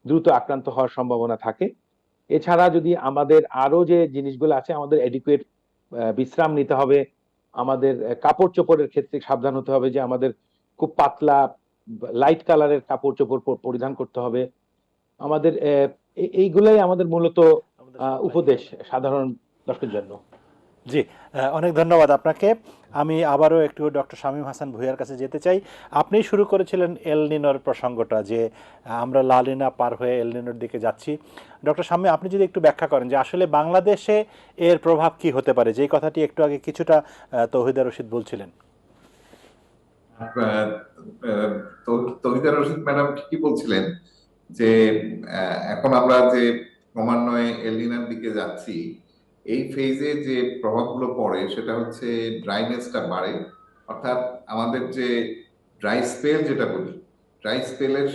দ্রুত আক্রান্ত হওয়ার সম্ভাবনা থাকে। এছাড়া যদি আমাদের আরো যে জিনিসগুলো আছে, আমাদের এডিকুয়েট বিশ্রাম নিতে হবে। আমাদের কাপড় চোপড়ের ক্ষেত্রে সাবধান হতে হবে যে আমাদের খুব পাতলা লাইট কালারের কাপড় চোপড় পরিধান করতে হবে। আমাদের এইগুলাই আমাদের মূলত উপদেশ সাধারণ দর্শকের জন্য।
জি, অনেক ধন্যবাদ আপনাকে। আমি আবারও একটু ডক্টর শামীম হাসান ভূঁইয়ার কাছে যেতে চাই। আপনি শুরু করেছিলেন এল নিনোর প্রসঙ্গটা, যে আমরা লা লিনা পার হয়ে এল নিনোর দিকে যাচ্ছি। ডক্টর শামীম, আপনি যদি একটু ব্যাখ্যা করেন যে আসলে বাংলাদেশে এর প্রভাব কি হতে পারে, যেই কথাটি একটু আগে কিছুটা তৌহিদা রশিদ বলছিলেন।
তৌহিদা রশিদ ম্যাডাম ঠিকই বলছিলেন যে এখন আমরা যে ক্রমান্বয়ে এল নিনোর দিকে যাচ্ছি, এই ফেজে যে প্রভাবগুলো পড়ে সেটা হচ্ছে ড্রাইনেসটা বাড়ে, অর্থাৎ আমাদের যে ড্রাই স্পেল যেটা বলি, ড্রাই স্পেলের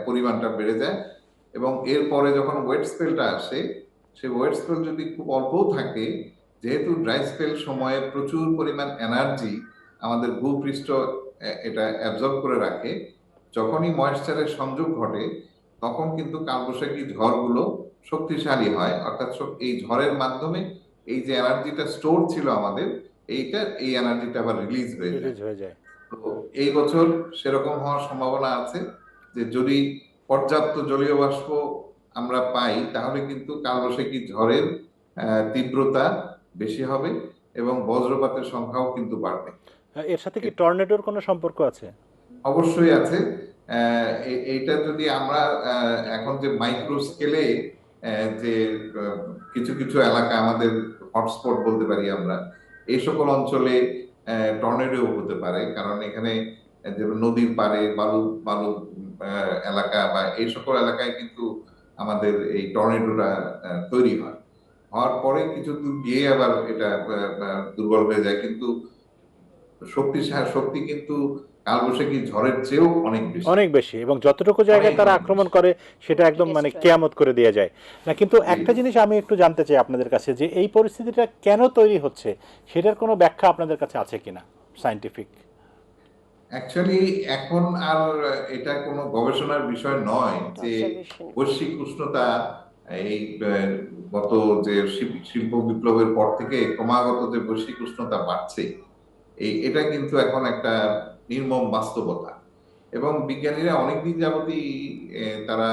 পরিমাণটা বেড়ে যায়। এবং এরপরে যখন ওয়েট স্পেলটা আসে, সেই ওয়েট স্পেল যদি খুব অল্পও থাকে, যেহেতু ড্রাই স্পেল সময়ে প্রচুর পরিমাণ এনার্জি আমাদের ভূপৃষ্ঠ এটা অ্যাবজর্ব করে রাখে, যখনই ময়েশ্চারের সংযোগ ঘটে তখন কিন্তু কালবৈশাখী ঝড়গুলো শক্তিশালী হয়। অর্থাৎ এই ঝড়ের মাধ্যমে এই যে এনার্জিটা স্টোর ছিল আমাদের, এই এনার্জিটা আবার রিলিজ হয়ে যায়। তো এই বছর সেরকম হওয়ার সম্ভাবনা আছে যে যদি পর্যাপ্ত জলীয় বাষ্প আমরা পাই, তাহলে কিন্তু কালবৈশাখী ঝড়ের তীব্রতা বেশি হবে এবং বজ্রপাতের সংখ্যাও কিন্তু বাড়বে।
এর সাথে কি টর্নেডোর কোনো সম্পর্ক আছে?
অবশ্যই আছে। এইটা যদি আমরা এখন যে মাইক্রো স্কেলে যে কিছু কিছু এলাকা আমাদের হটস্পট বলতে পারি আমরা, এই সকল অঞ্চলে টর্নেডো হতে পারে, কারণ এখানে নদীর পাড়ে বালু বালু এলাকা বা এই সকল এলাকায় কিন্তু আমাদের এই টর্নেডোটা তৈরি হয়। হওয়ার পরে কিছু দূর গিয়ে আবার এটা দুর্বল হয়ে যায়, কিন্তু শক্তি কিন্তু কালবৈশাখী ঝড়ের চেয়েও অনেক বেশি
এবং যতটুকু জায়গায় তারা আক্রমণ করে সেটা একদম মানে কেয়ামত করে দিয়ে যায় না। কিন্তু একটা জিনিস আমি একটু জানতে চাই আপনাদের কাছে, যে এই পরিস্থিতিটা কেন তৈরি হচ্ছে সেটার কোনো ব্যাখ্যা আপনাদের কাছে আছে কিনা সায়েন্টিফিক?
অ্যাকচুয়ালি এখন আর এটা কোনো গবেষণার বিষয় নয় যে বৈশ্বিক উষ্ণতা এই গত যে শিল্প বিপ্লবের পর থেকে ক্রমাগত যে বৈশ্বিক উষ্ণতা বাড়ছে, এটা কিন্তু এখন একটা নির্মম বাস্তবতা। এবং বিজ্ঞানীরা অনেকদিন যাবতই তারা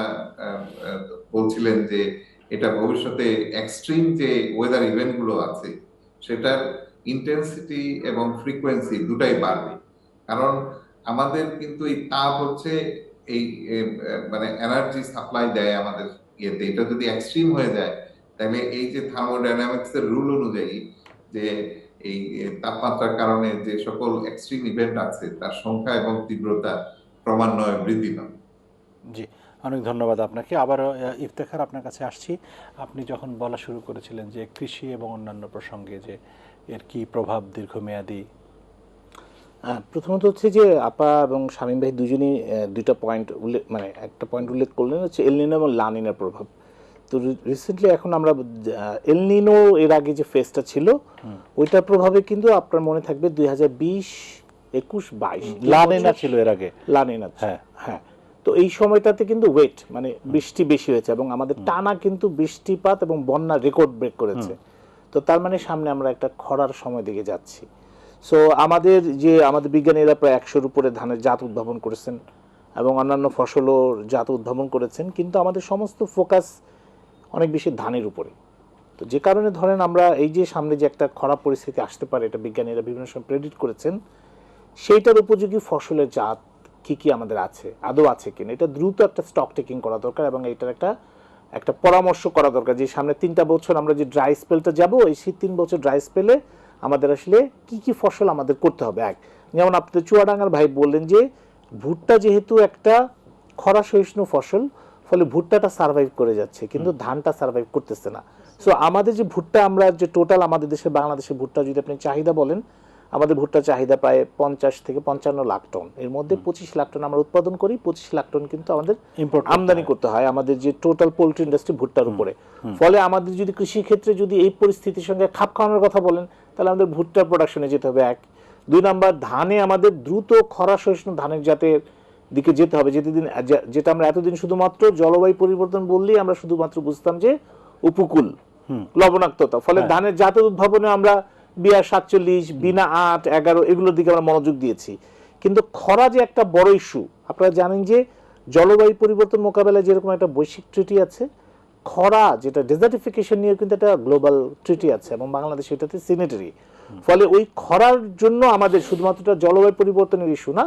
বলছিলেন যে এটা ভবিষ্যতে এক্সট্রিম যে ওয়েদার ইভেন্ট গুলো আছে সেটার ইন্টেন্সিটি এবং ফ্রিকোয়েন্সি দুটাই বাড়বে। কারণ আমাদের কিন্তু এই তাপ হচ্ছে এই মানে এনার্জি সাপ্লাই দেয় আমাদের ইয়েতে। এটা যদি এক্সট্রিম হয়ে যায় তাহলে এই যে থার্মোডাইনামিক্স এর রুল অনুযায়ী যে এই তাপমাত্রার কারণে যে সকল এক্সট্রিম ইভেন্ট আছে তার সংখ্যা এবং তীব্রতা ক্রমান্বয়ে বৃদ্ধি পাবে।
জি, অনেক ধন্যবাদ আপনাকে। আবারও ইফতেখার আপনার কাছে আসছি। আপনি যখন বলা শুরু করেছিলেন যে কৃষি এবং অন্যান্য প্রসঙ্গে যে এর কি প্রভাব দীর্ঘমেয়াদী।
প্রথমত হচ্ছে যে আপা এবং শামীম ভাই দুজনই দুইটা পয়েন্ট উল্লেখ, মানে একটা পয়েন্ট উল্লেখ করলেন হচ্ছে এল নিনো এবং লা নিনোর প্রভাব। তো রিসেন্টলি এখন আমরা এল নিনো এর আগে যে ফেজটা ছিল ওইটার প্রভাবে কিন্তু আপনার মনে থাকবে 2020, 21, 22
লা নিনা ছিল এর আগে।
লা নিনা,
হ্যাঁ
হ্যাঁ। তো এই সময়টাতে কিন্তু ওয়েট মানে বৃষ্টি বেশি হয়েছে এবং আমাদের টানা কিন্তু বৃষ্টিপাত এবং বন্যা রেকর্ড ব্রেক করেছে। তো তার মানে সামনে আমরা একটা খরার সময় দিকে যাচ্ছি। সো আমাদের বিজ্ঞানীরা প্রায় 100-র উপরে ধানের জাত উদ্ভাবন করেছেন এবং অন্যান্য ফসলও জাত উদ্ভাবন করেছেন, কিন্তু আমাদের সমস্ত ফোকাস অনেক বেশি ধানের উপরে। তো যে কারণে ধরেন আমরা এই যে সামনে যে একটা খারাপ পরিস্থিতি আসতে পারে, এটা বিজ্ঞানীরা বিভিন্ন সময় প্রেডিক্ট করেছেন, সেইটার উপযোগী ফসলের জাত কি কি আমাদের আছে, আদৌ আছে কিনা, এটা দ্রুত একটা স্টক টেকিং করা দরকার এবং এটার একটা পরামর্শ করা দরকার যে সামনে 3টা বছর আমরা যে ড্রাই স্পেলটা যাব, এই 3 বছর ড্রাই স্পেলে আমাদের আসলে কি কি ফসল আমাদের করতে হবে। যেমন আপনি চুয়াডাঙ্গার ভাই বললেন যে ভুট্টা যেহেতু একটা খরা সহিষ্ণু ফসল, ফলে ভুট্টাটা সার্ভাইভ করে যাচ্ছে কিন্তু ধানটা সার্ভাইভ করতেছে না। সো আমাদের যে ভুট্টা, আমরা যে টোটাল আমাদের দেশে বাংলাদেশে ভুট্টা যদি আপনি চাহিদা বলেন, আমাদের ভুট্টা চাহিদা প্রায় 50 থেকে 55 লাখ টন। এর মধ্যে 25 লাখ টন আমরা উৎপাদন করি, 25 লাখ টন কিন্তু আমাদের আমদানি করতে হয় আমাদের যে টোটাল পোল্ট্রি ইন্ডাস্ট্রি ভুট্টার উপরে। ফলে আমাদের যদি কৃষি ক্ষেত্রে যদি এই পরিস্থিতির সঙ্গে খাপ খাওয়ানোর কথা বলেন, তাহলে আমাদের ভুট্টা প্রোডাকশনে যেতে হবে 1। 2 নাম্বার, ধানে আমাদের দ্রুত খরা সহিষ্ণু ধানের জাতের দিকে যেতে হবে, যেটা আমরা এতদিন শুধুমাত্র জলবায়ু পরিবর্তন বললেই আমরা শুধুমাত্র বুঝতাম যে উপকূল লবণাক্ততা, ফলে ধানের জাতের উদ্ভাবনে আমরা বিআর 47, বিনা 8, 11 এগুলোর দিকে আমরা মনোযোগ দিয়েছি। কিন্তু খরা যে একটা বড় ইস্যু, আপনারা জানেন যে জলবায়ু পরিবর্তন মোকাবেলায় যেরকম একটা বৈশ্বিক ট্রিটি আছে, খরা যেটা ডেজার্টিফিকেশন নিয়ে কিন্তু একটা গ্লোবাল ট্রিটি আছে এবং বাংলাদেশ এটাতে সিগনেটারি। ফলে ওই খরার জন্য আমাদের শুধুমাত্র জলবায়ু পরিবর্তনের ইস্যু না,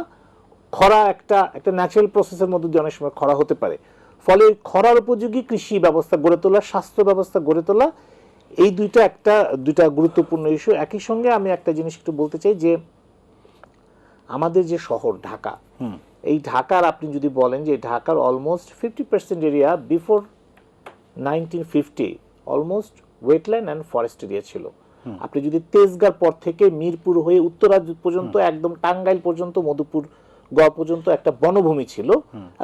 খরা একটা ন্যাচারাল প্রসেসের মধ্যে দিয়ে অনেক সময় খরা হতে পারে। ফলে ওই খরার উপযোগী কৃষি ব্যবস্থা গড়ে তোলা, স্বাস্থ্য ব্যবস্থা গড়ে তোলা, এই দুইটা গুরুত্বপূর্ণ ইস্যু। একই সঙ্গে আমি একটা জিনিস একটু বলতে চাই যে আমাদের যে শহর ঢাকা, এই ঢাকার আপনি যদি বলেন যে ঢাকার almost 50% area before 1950 almost wetland and forest area ছিল। আপনি যদি তেজগাঁর পর থেকে মিরপুর হয়ে উত্তরা পর্যন্ত একদম টাঙ্গাইল পর্যন্ত, মধুপুর গড় পর্যন্ত একটা বনভূমি ছিল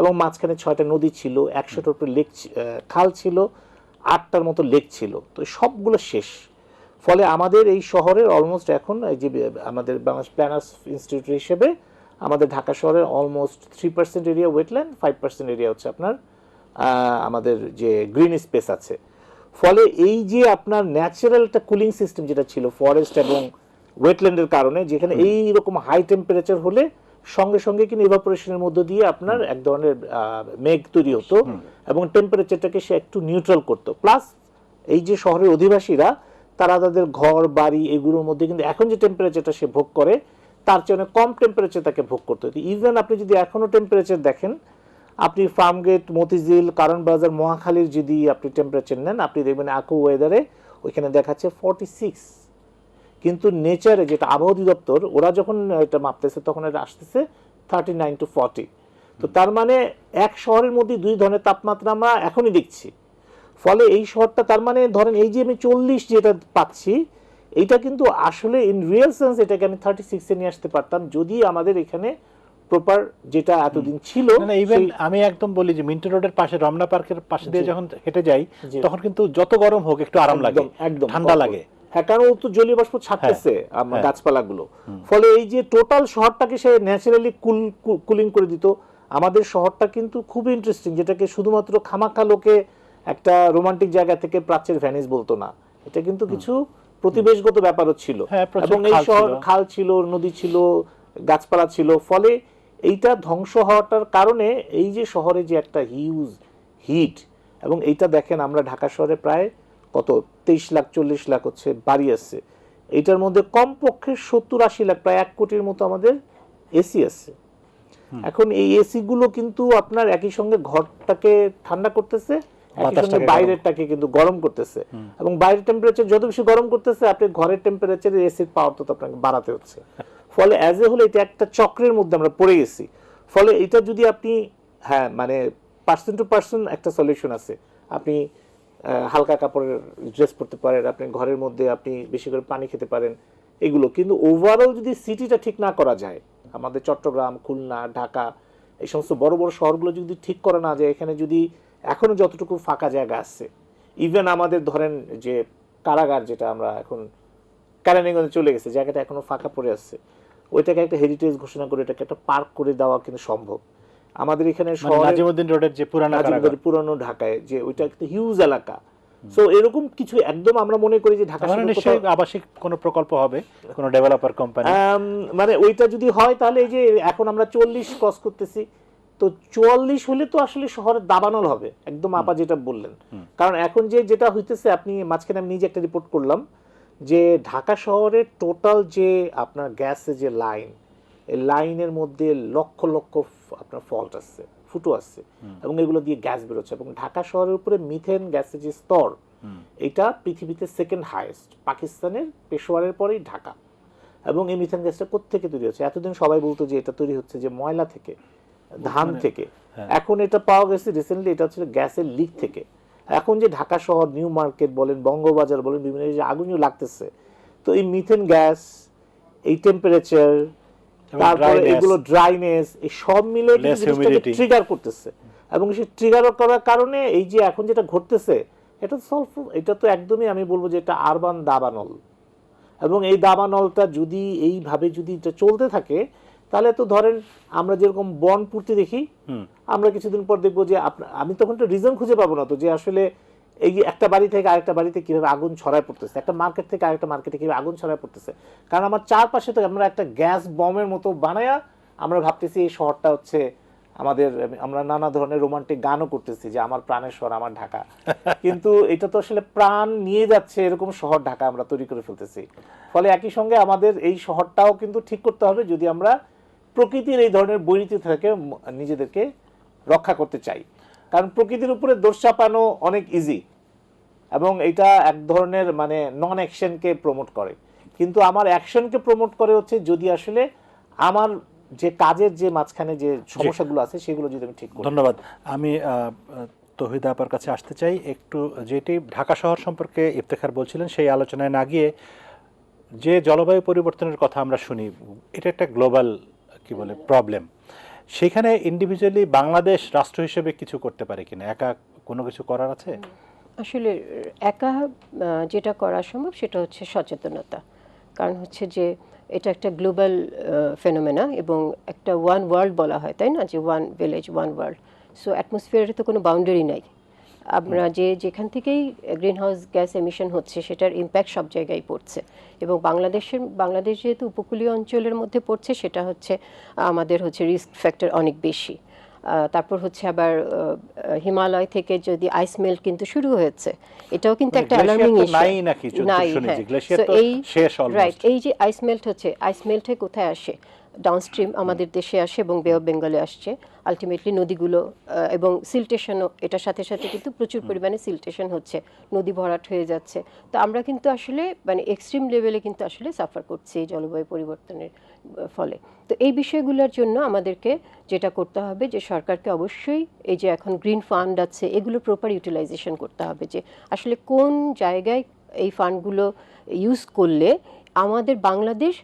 এবং মাঝখানে 6টা নদী ছিল, 100টার উপরে লেক, খাল ছিল, 8টার মতো লেক ছিল। তো সবগুলো শেষ। ফলে আমাদের এই শহরের অলমোস্ট এখন এই যে আমাদের বাংলাদেশ প্ল্যানার্স ইনস্টিটিউট হিসেবে আমাদের ঢাকা শহরের অলমোস্ট 3% এরিয়া ওয়েটল্যান্ড, 5% এরিয়া হচ্ছে আপনার আমাদের যে গ্রিন স্পেস আছে। ফলে এই যে আপনার ন্যাচারাল একটা কুলিং সিস্টেম যেটা ছিল ফরেস্ট এবং ওয়েটল্যান্ডের কারণে, যেখানে এই রকম হাই টেম্পারেচার হলে সঙ্গে সঙ্গে কিন্তু ইভাপোরেশনের মধ্য দিয়ে আপনার এক ধরনের মেঘ তৈরি হতো এবং টেম্পারেচারটাকে সে একটু নিউট্রাল করতো। প্লাস এই যে শহরের অধিবাসীরা তারা তাদের ঘর বাড়ি এগুলোর মধ্যে কিন্তু এখন যে টেম্পারেচারটা সে ভোগ করে তার চেয়ে অনেক কম টেম্পারেচার তাকে ভোগ করতে হতো। ইভেন আপনি যদি এখনো টেম্পারেচার দেখেন, আপনি ফার্মগেট, মতিঝিল, কারণ বাজার, মহাখালীর যদি আপনি টেম্পারেচার নেন, আপনি দেখবেন আকু ওয়েদারে ওইখানে দেখাচ্ছে 46, কিন্তু নেচারে যেটা আবহাওয়া অধিদপ্তর ওরা যখন এটা মাপতেছে তখন এটা আসতেছে 39 to 40। তো তার মানে এক শহরের মধ্যে 2 ধরনের তাপমাত্রা আমরা এখনই দেখছি। ফলে এই শহরটা তার মানে ধরেন এই যে আমি 40 যেটা পাচ্ছি, এইটা কিন্তু আসলে ইন রিয়েল সেন্স এটাকে আমি 36-এ নিয়ে আসতে পারতাম যদি আমাদের এখানে প্রপার যেটা এতদিন ছিল।
ইভেন আমি একদম বলি যে মিন্টো রোডের পাশে, রমনা পার্কের পাশে দিয়ে যখন হেঁটে যাই তখন কিন্তু যত গরম হোক একটু আরাম লাগে, একদম ঠান্ডা লাগে।
হ্যাঁ, কারণ ও তো জলীয় বাষ্প ছাড়তেছে গাছপালাগুলো। ফলে এই যে টোটাল শহরটাকে সে ন্যাচারালি কুলিং করে দিত। আমাদের শহরটা কিন্তু খুব ইন্টারেস্টিং, যেটাকে শুধুমাত্র খামাখা লোকে একটা রোমান্টিক জায়গা থেকে প্রাচ্যের ভ্যানিস বলতো না, এটা কিন্তু কিছু প্রতিবেশগত ব্যাপারও ছিল এবং এই শহর খাল ছিল, নদী ছিল, গাছপালা ছিল। ফলে এইটা ধ্বংস হওয়াটার কারণে এই যে শহরে যে একটা হিউজ হিট, এবং এইটা দেখেন আমরা ঢাকা শহরে প্রায় কত 23 লাখ 40 লাখ হচ্ছে বাড়ি আসছে, এটার মধ্যে কমপক্ষে 70-80 লাখ, প্রায় 1 কোটির মতো আমাদের এসি আছে। এখন এই এসি গুলো কিন্তু আপনার একই সঙ্গে ঘরটাকে ঠান্ডা করতেছে, একই সঙ্গে বাইরেরটাকে কিন্তু গরম করতেছে, এবং বাইরের টেম্পারেচার যত বেশি গরম করতেছে আপনি ঘরের টেম্পারেচারে এসির পাওয়ার তো আপনাকে বাড়াতে হচ্ছে। ফলে অ্যাজ এ হলে এটা একটা চক্রের মধ্যে আমরা পড়ে গেছি। ফলে এটা যদি আপনি মানে পার্সন টু পার্সন একটা সলিউশন আছে। আপনি হালকা কাপড়ের ড্রেস পরতে পারেন, আপনি ঘরের মধ্যে আপনি বেশি করে পানি খেতে পারেন, এগুলো। কিন্তু ওভারঅল যদি সিটিটা ঠিক না করা যায়, আমাদের চট্টগ্রাম, খুলনা, ঢাকা এই সমস্ত বড় বড় শহরগুলো যদি ঠিক করা না যায়, এখানে যদি এখনো যতটুকু ফাঁকা জায়গা আছে, ইভেন আমাদের ধরেন যে কারাগার যেটা আমরা এখন কারানিগঞ্জে চলে গেছে, জায়গাটা এখনো ফাঁকা পড়ে আছে, ওইটাকে একটা হেরিটেজ ঘোষণা করে এটাকে একটা পার্ক করে দেওয়া কিন্তু সম্ভব। আমাদের এখানে
নাজিমউদ্দিন রোডের যে
পুরানো ঢাকায় যে ওইটা একটা হিউজ এলাকা, সো এরকম কিছু একদম আমরা মনে করি যে ঢাকা
নিশ্চয়ই আবাসিক কোনো প্রকল্প হবে, কোনো ডেভেলপার কোম্পানি,
মানে ওইটা যদি হয় তাহলে এই যে এখন আমরা 40 ক্রস করতেছি, তো 44 হলে তো আসলে শহরের দাবানল হবে একদম, আপা যেটা বললেন। কারণ এখন যেটা হইতেছে, আপনি মাঝখানে আমি নিজে একটা রিপোর্ট করলাম যে ঢাকা শহরের টোটাল যে আপনার গ্যাসের যে লাইন, এই লাইনের মধ্যে লক্ষ লক্ষ আপনার ফল্ট আছে, ফুটো আছে, এবং এগুলো দিয়ে গ্যাস বেরোচ্ছে। এবং ঢাকা শহরের উপরে মিথেন গ্যাসের যে স্তর, এটা পৃথিবীতে সেকেন্ড হাইয়েস্ট, পাকিস্তানের পেশোয়ারের পরেই ঢাকা। এবং এই মিথেন গ্যাসটা কোত্থেকে তৈরি হচ্ছে? এতদিন সবাই বলতো যে এটা তৈরি হচ্ছে যে ময়লা থেকে, ধান থেকে, এখন এটা পাওয়া গেছে রিসেন্টলি এটা হচ্ছে গ্যাসের লিক থেকে। এখন যে ঢাকা শহর, নিউ মার্কেট বলেন, বঙ্গবাজার বলেন, বিভিন্ন যে আগুন লাগতেছে, তো এই মিথেন গ্যাস, এই টেম্পারেচার, তারপরে এগুলো ড্রাইনেস, এই সব মিলে ট্রিগার করতেছে। এবং সেই ট্রিগার করার কারণে এই যে এখন যেটা ঘটতেছে, এটা তো একদমই আমি বলবো যে এটা আরবান দাবানল। এবং এই দাবানলটা যদি এইভাবে যদি এটা চলতে থাকে, তাহলে তো ধরেন আমরা যেরকম বন পূর্তি দেখি, আমরা কিছুদিন পর দেখবো যে আমি তখন একটা রিজন খুঁজে পাবো না তো যে আসলে এই যে একটা বাড়ি থেকে আরেকটা বাড়িতে কিভাবে আগুন ছড়ায় পড়তেছে, একটা মার্কেট থেকে আরেকটা মার্কেটে কিভাবে আগুন ছড়ায় পড়তেছে। কারণ আমার চারপাশে তো আমরা একটা গ্যাস বমের মতো বানায়া আমরা ভাবতেছি এই শহরটা হচ্ছে আমাদের, আমরা নানা ধরনের রোমান্টিক গানও করতেছি যে আমার প্রাণের শহর আমার ঢাকা, কিন্তু এটা তো আসলে প্রাণ নিয়ে যাচ্ছে এরকম শহর ঢাকা আমরা তৈরি করে ফেলতেছি। ফলে একই সঙ্গে আমাদের এই শহরটাও কিন্তু ঠিক করতে হবে যদি আমরা প্রকৃতির এই ধরনের বৈরিতি থেকে নিজেদেরকে রক্ষা করতে চাই। কারণ প্রকৃতির উপরে দোষ চাপানো অনেক ইজি, এবং এটা এক ধরনের মানে নন অ্যাকশনকে প্রমোট করে, কিন্তু আমার অ্যাকশনকে প্রমোট করে হচ্ছে যদি আসলে আমার যে কাজের যে মাঝখানে যে সমস্যাগুলো আছে সেগুলো যদি আমি ঠিক করি।
ধন্যবাদ। আমি তৌহিদা আপার কাছে আসতে চাই একটু, যেটি ঢাকা শহর সম্পর্কে ইফতেখার বলছিলেন সেই আলোচনায় না গিয়ে, যে জলবায়ু পরিবর্তনের কথা আমরা শুনি, এটা একটা গ্লোবাল কি বলে প্রবলেম, সেখানে ইন্ডিভিজুয়ালি বাংলাদেশ রাষ্ট্র হিসেবে কিছু করতে পারে কিনা, একা কোনো কিছু করার আছে?
আসলে একা যেটা করা সম্ভব সেটা হচ্ছে সচেতনতা। কারণ হচ্ছে যে এটা একটা গ্লোবাল ফেনোমেনা, এবং একটা ওয়ান ওয়ার্ল্ড বলা হয়, তাই না, যে one village one world. So অ্যাটমসফিয়ারে তো কোনো বাউন্ডারি নাই। আমরা যেখান থেকেই গ্রিন হাউস গ্যাস এমিশন হচ্ছে সেটার ইম্প্যাক্ট সব জায়গায় পড়ছে, এবং বাংলাদেশ যেহেতু উপকূলীয় অঞ্চলের মধ্যে পড়ছে, সেটা হচ্ছে আমাদের হচ্ছে রিস্ক ফ্যাক্টর অনেক বেশি। তারপর হচ্ছে আবার হিমালয় থেকে যদি আইস মেল্ট কিন্তু শুরু হয়েছে, এটাও কিন্তু একটা অ্যালার্মিং ইস্যু। নাই, রাইট। এই যে আইস মেল্ট হচ্ছে, আইস মেল্ট হয়ে কোথায় আসে? ডাউনস্ট্রিম আমাদের দেশে আসে এবং বে অফ বেঙ্গলে আসছে, আলটিমেটলি নদীগুলো, এবং সিলটেশনও এটার সাথে সাথে কিন্তু প্রচুর পরিমাণে সিলটেশন হচ্ছে, নদী ভরাট হয়ে যাচ্ছে। তো আমরা কিন্তু আসলে মানে এক্সট্রিম লেভেলে কিন্তু আসলে সাফার করছি এই জলবায়ু পরিবর্তনের ফলে। তো এই বিষয়গুলোর জন্য আমাদেরকে যেটা করতে হবে যে সরকারকে অবশ্যই এই যে এখন গ্রিন ফান্ড আছে এগুলো প্রপার ইউটিলাইজেশন করতে হবে, যে আসলে কোন জায়গায় এই ফান্ডগুলো ইউজ করলে আমাদের বাংলাদেশ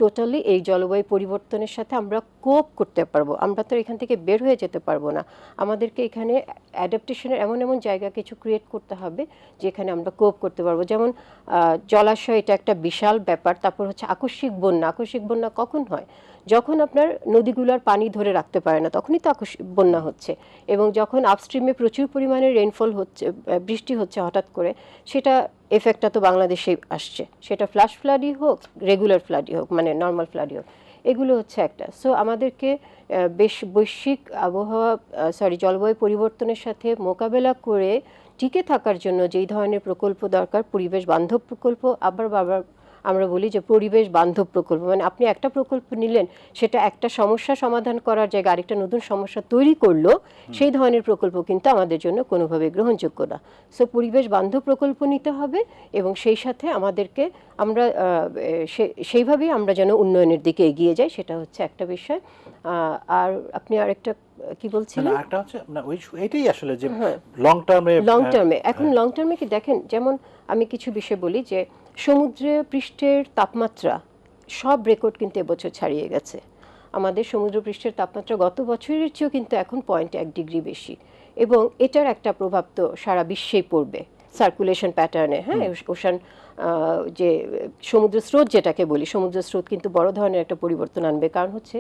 টোটালি এই জলবায়ু পরিবর্তনের সাথে আমরা কোপ করতে পারবো। আমরা তো এখান থেকে বের হয়ে যেতে পারবো না, আমাদেরকে এখানে অ্যাডাপ্টেশনের এমন এমন জায়গা কিছু ক্রিয়েট করতে হবে যেখানে আমরা কোপ করতে পারবো। যেমন জলাশয়, এটা একটা বিশাল ব্যাপার। তারপর হচ্ছে আকস্মিক বন্যা। আকস্মিক বন্যা কখন হয়? যখন আপনার নদীগুলোর পানি ধরে রাখতে পারে না, তখনই তো আকস্মিক বন্যা হচ্ছে। এবং যখন আপস্ট্রিমে প্রচুর পরিমাণে রেইনফল হচ্ছে, বৃষ্টি হচ্ছে হঠাৎ করে, সেটা এফেক্টটা তো বাংলাদেশে আসছে, সেটা ফ্ল্যাশ ফ্লাডই হোক, রেগুলার ফ্লাডই হোক, মানে নর্মাল ফ্লাডই হোক, এগুলো হচ্ছে একটা। সো আমাদেরকে বৈশ্বিক জলবায়ু পরিবর্তনের সাথে মোকাবেলা করে টিকে থাকার জন্য যেই ধরনের প্রকল্প দরকার, পরিবেশ বান্ধব প্রকল্প, আবার আমরা বলি যে পরিবেশ বান্ধব প্রকল্প, মানে আপনি একটা প্রকল্প নিলেন, সেটা একটা সমস্যা সমাধান করার জায়গায় আরেকটা নতুন সমস্যা তৈরি করলো, সেই ধরনের প্রকল্প কিন্তু আমাদের জন্য কোনোভাবে গ্রহণযোগ্য না। সো পরিবেশ বান্ধব প্রকল্প নিতে হবে এবং সেই সাথে আমাদেরকে আমরা সেইভাবেই আমরা যেন উন্নয়নের দিকে এগিয়ে যাই, সেটা হচ্ছে একটা বিষয়। আর আপনি আরেকটা কি বলছিলেন?
একটা হচ্ছে না, ওই এটাই আসলে যে লং টার্মে
এখন লং টার্মে কি দেখেন, যেমন আমি কিছু বিষয় বলি যে সমুদ্র পৃষ্ঠের তাপমাত্রা সব রেকর্ড কিন্তু এবছর ছাড়িয়ে গেছে। আমাদের সমুদ্র পৃষ্ঠের তাপমাত্রা গত বছরের চেয়েও কিন্তু এখন 0.1 ডিগ্রি বেশি, এবং এটার একটা প্রভাব তো সারা বিশ্বেই পড়বে সার্কুলেশন প্যাটার্নে। হ্যাঁ, ওশান যে সমুদ্র স্রোত যেটাকে বলি, সমুদ্র স্রোত কিন্তু বড় ধরনের একটা পরিবর্তন আনবে। কারণ হচ্ছে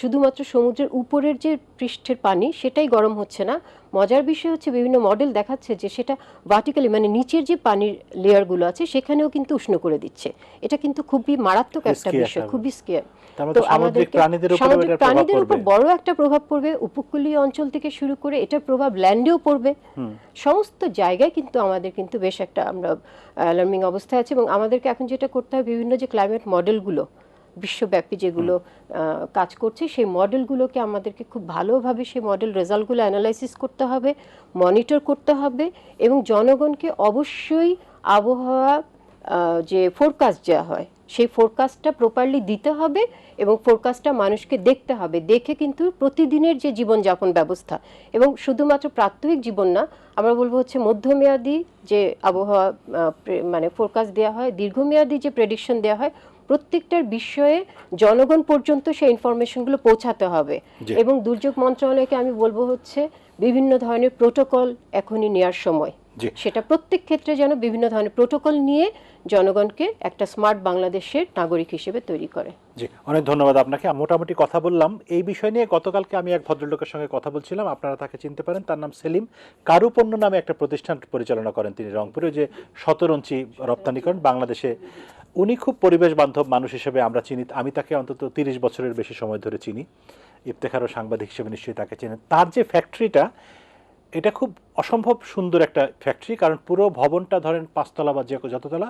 শুধুমাত্র সমুদ্রের উপরের যে পৃষ্ঠের পানি সেটাই গরম হচ্ছে না, মজার বিষয় হচ্ছে বিভিন্ন মডেল দেখাচ্ছে যে সেটা ভার্টিক্যালি, মানে নিচের যে পানির লেয়ারগুলো আছে সেখানেও কিন্তু উষ্ণ করে দিচ্ছে। এটা কিন্তু খুবই মারাত্মক একটা বিষয়, খুবই স্কেয়ার। তো
সামুদ্রিক
প্রাণীদের উপর বড় একটা প্রভাব পড়বে, উপকূলীয় অঞ্চল থেকে শুরু করে এটার প্রভাব ল্যান্ডেও পড়বে। সমস্ত জায়গায় কিন্তু আমাদের কিন্তু বেশ একটা আমরা অ্যালার্মিং অবস্থায় আছে, এবং আমাদেরকে এখন যেটা করতে হবে, বিভিন্ন যে ক্লাইমেট মডেলগুলো বিশ্বব্যাপী যেগুলো কাজ করছে, সেই মডেলগুলোকে আমাদেরকে খুব ভালোভাবে সেই মডেল রেজাল্টগুলো অ্যানালাইসিস করতে হবে, মনিটর করতে হবে, এবং জনগণকে অবশ্যই আবহাওয়া যে ফোরকাস্ট দেওয়া হয় সেই ফোরকাস্টটা প্রপারলি দিতে হবে, এবং ফোরকাস্টটা মানুষকে দেখতে হবে, দেখে কিন্তু প্রতিদিনের যে জীবনযাপন ব্যবস্থা, এবং শুধুমাত্র প্রাত্যহিক জীবন না, আমরা বলবো হচ্ছে মধ্যমেয়াদী যে আবহাওয়া মানে ফোরকাস্ট দেওয়া হয়, দীর্ঘমেয়াদী যে প্রেডিকশন দেওয়া হয়, প্রত্যেকটার বিষয়ে জনগণ পর্যন্ত সেই ইনফরমেশনগুলো পৌঁছাতে হবে। এবং দুর্যোগ মন্ত্রণালয়কে আমি বলবো হচ্ছে বিভিন্ন ধরনের প্রোটোকল এখনই নেওয়ার সময়, সেটা প্রত্যেক ক্ষেত্রে যেন বিভিন্ন ধরনের প্রোটোকল নিয়ে জনগণকে একটা স্মার্ট বাংলাদেশের নাগরিক হিসেবে তৈরি করে।
জি, অনেক ধন্যবাদ আপনাকে। মোটামুটি কথা বললাম এই বিষয় নিয়ে। গতকালকে আমি এক ভদ্রলোকের সঙ্গে কথা বলছিলাম, আপনারা তাকে চিনতে পারেন, তার নাম সেলিম। কারুপণ্য নামে একটা প্রতিষ্ঠান পরিচালনা করেন তিনি রংপুরে, যে শতরঞ্চি রপ্তানি করেন বাংলাদেশে। উনি খুব পরিবেশ বান্ধব মানুষ হিসেবে আমরা চিনি, আমি তাকে অন্তত 30 বছরের বেশি সময় ধরে চিনি। ইফতেখারও সাংবাদিক হিসেবে নিশ্চয়ই তাকে চেনেন। তার যে ফ্যাক্টরিটা, এটা খুব অসম্ভব সুন্দর একটা ফ্যাক্টরি, কারণ পুরো ভবনটা ধরেন 5 তলা বা যততলা,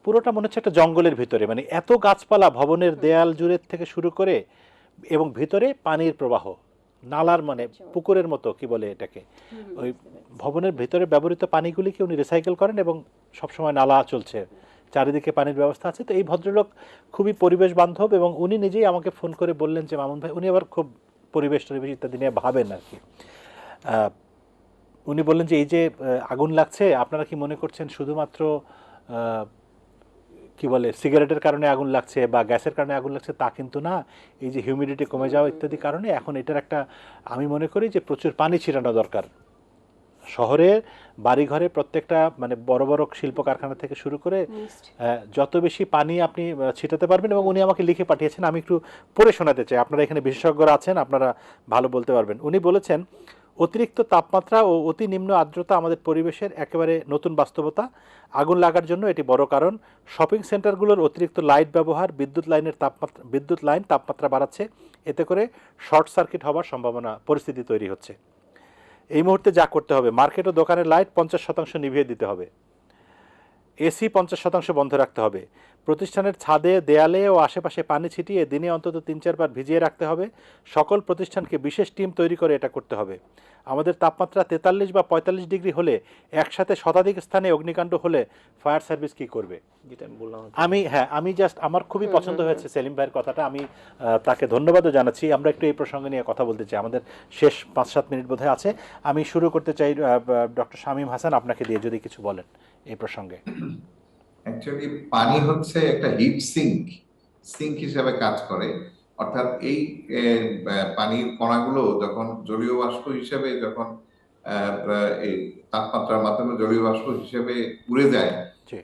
পুরোটা মনে হচ্ছে একটা জঙ্গলের ভিতরে, মানে এত গাছপালা ভবনের দেয়াল জুড়ে থেকে শুরু করে, এবং ভিতরে পানির প্রবাহ, নালার মানে পুকুরের মতো, কি বলে এটাকে, ওই ভবনের ভিতরে ব্যবহৃত পানিগুলিকে উনি রিসাইকেল করেন, এবং সবসময় নালা চলছে, চারিদিকে পানির ব্যবস্থা আছে। তো এই ভদ্রলোক খুবই পরিবেশ বান্ধব, এবং উনি নিজেই আমাকে ফোন করে বললেন যে মামুন ভাই, উনি আবার খুব পরিবেশ ইত্যাদি নিয়ে ভাবেন আর কি। উনি বললেন যে এই যে আগুন লাগছে, আপনারা কি মনে করছেন শুধুমাত্র কি বলে সিগারেটের কারণে আগুন লাগছে বা গ্যাসের কারণে আগুন লাগছে, তা কিন্তু না। এই যে হিউমিডিটি কমে যাওয়া ইত্যাদি কারণে এখন এটার একটা, আমি মনে করি যে প্রচুর পানি ছিটানো দরকার। শহরে বাড়িঘরে প্রত্যেকটা মানে বড় বড় শিল্প কারখানা থেকে শুরু করে যত বেশি পানি আপনি ছিটাতে পারবেন। এবং উনি আমাকে লিখে পাঠিয়েছেন, আমি একটু পড়ে শোনাতে চাই, আপনারা এখানে বিশেষজ্ঞরা আছেন, আপনারা ভালো বলতে পারবেন। উনি বলেছেন, অতিরিক্ত তাপমাত্রা ও অতি নিম্ন আর্দ্রতা আমাদের পরিবেশের একেবারে নতুন বাস্তবতা। আগুন লাগার জন্য এটি বড় কারণ। শপিং সেন্টারগুলোর অতিরিক্ত লাইট ব্যবহার বিদ্যুৎ লাইন তাপমাত্রা বাড়াচ্ছে, এতে করে শর্ট সার্কিট হওয়ার সম্ভাবনা পরিস্থিতি তৈরি হচ্ছে। এই মুহূর্তে যা করতে হবে, মার্কেট ও দোকানের লাইট 50% নিভিয়ে দিতে হবে, এসি 50% বন্ধ রাখতে হবে, প্রতিষ্ঠানের ছাদে, দেয়ালে ও আশেপাশে পানি ছিটিয়ে দিনে অন্তত 3-4 বার ভিজিয়ে রাখতে হবে। সকল প্রতিষ্ঠানকে বিশেষ টিম তৈরি করে এটা করতে হবে। আমাদের তাপমাত্রা 43 বা 45 ডিগ্রি হলে, একসাথে শতাধিক স্থানে অগ্নিকাণ্ড হলে ফায়ার সার্ভিস কি করবে?
যেটা আমি বললাম,
আমি জাস্ট, আমার খুবই পছন্দ হয়েছে সেলিম ভাইয়ের কথাটা, আমি তাকে ধন্যবাদও জানাচ্ছি। আমরা একটু এই প্রসঙ্গে নিয়ে কথা বলতে চাই, আমাদের শেষ 5-7 মিনিট বোধহয় আছে। আমি শুরু করতে চাই ডক্টর শামীম হাসান, আপনাকে দিয়ে যদি কিছু বলেন এই প্রসঙ্গে।
অ্যাকচুয়ালি পানি হচ্ছে একটা হিট সিঙ্ক হিসেবে কাজ করে। অর্থাৎ এই পানির কণাগুলো যখন জলীয় বাষ্প হিসেবে, যখন এই তাপমাত্রার মাধ্যমে জলীয় বাষ্প হিসেবে উড়ে যায়,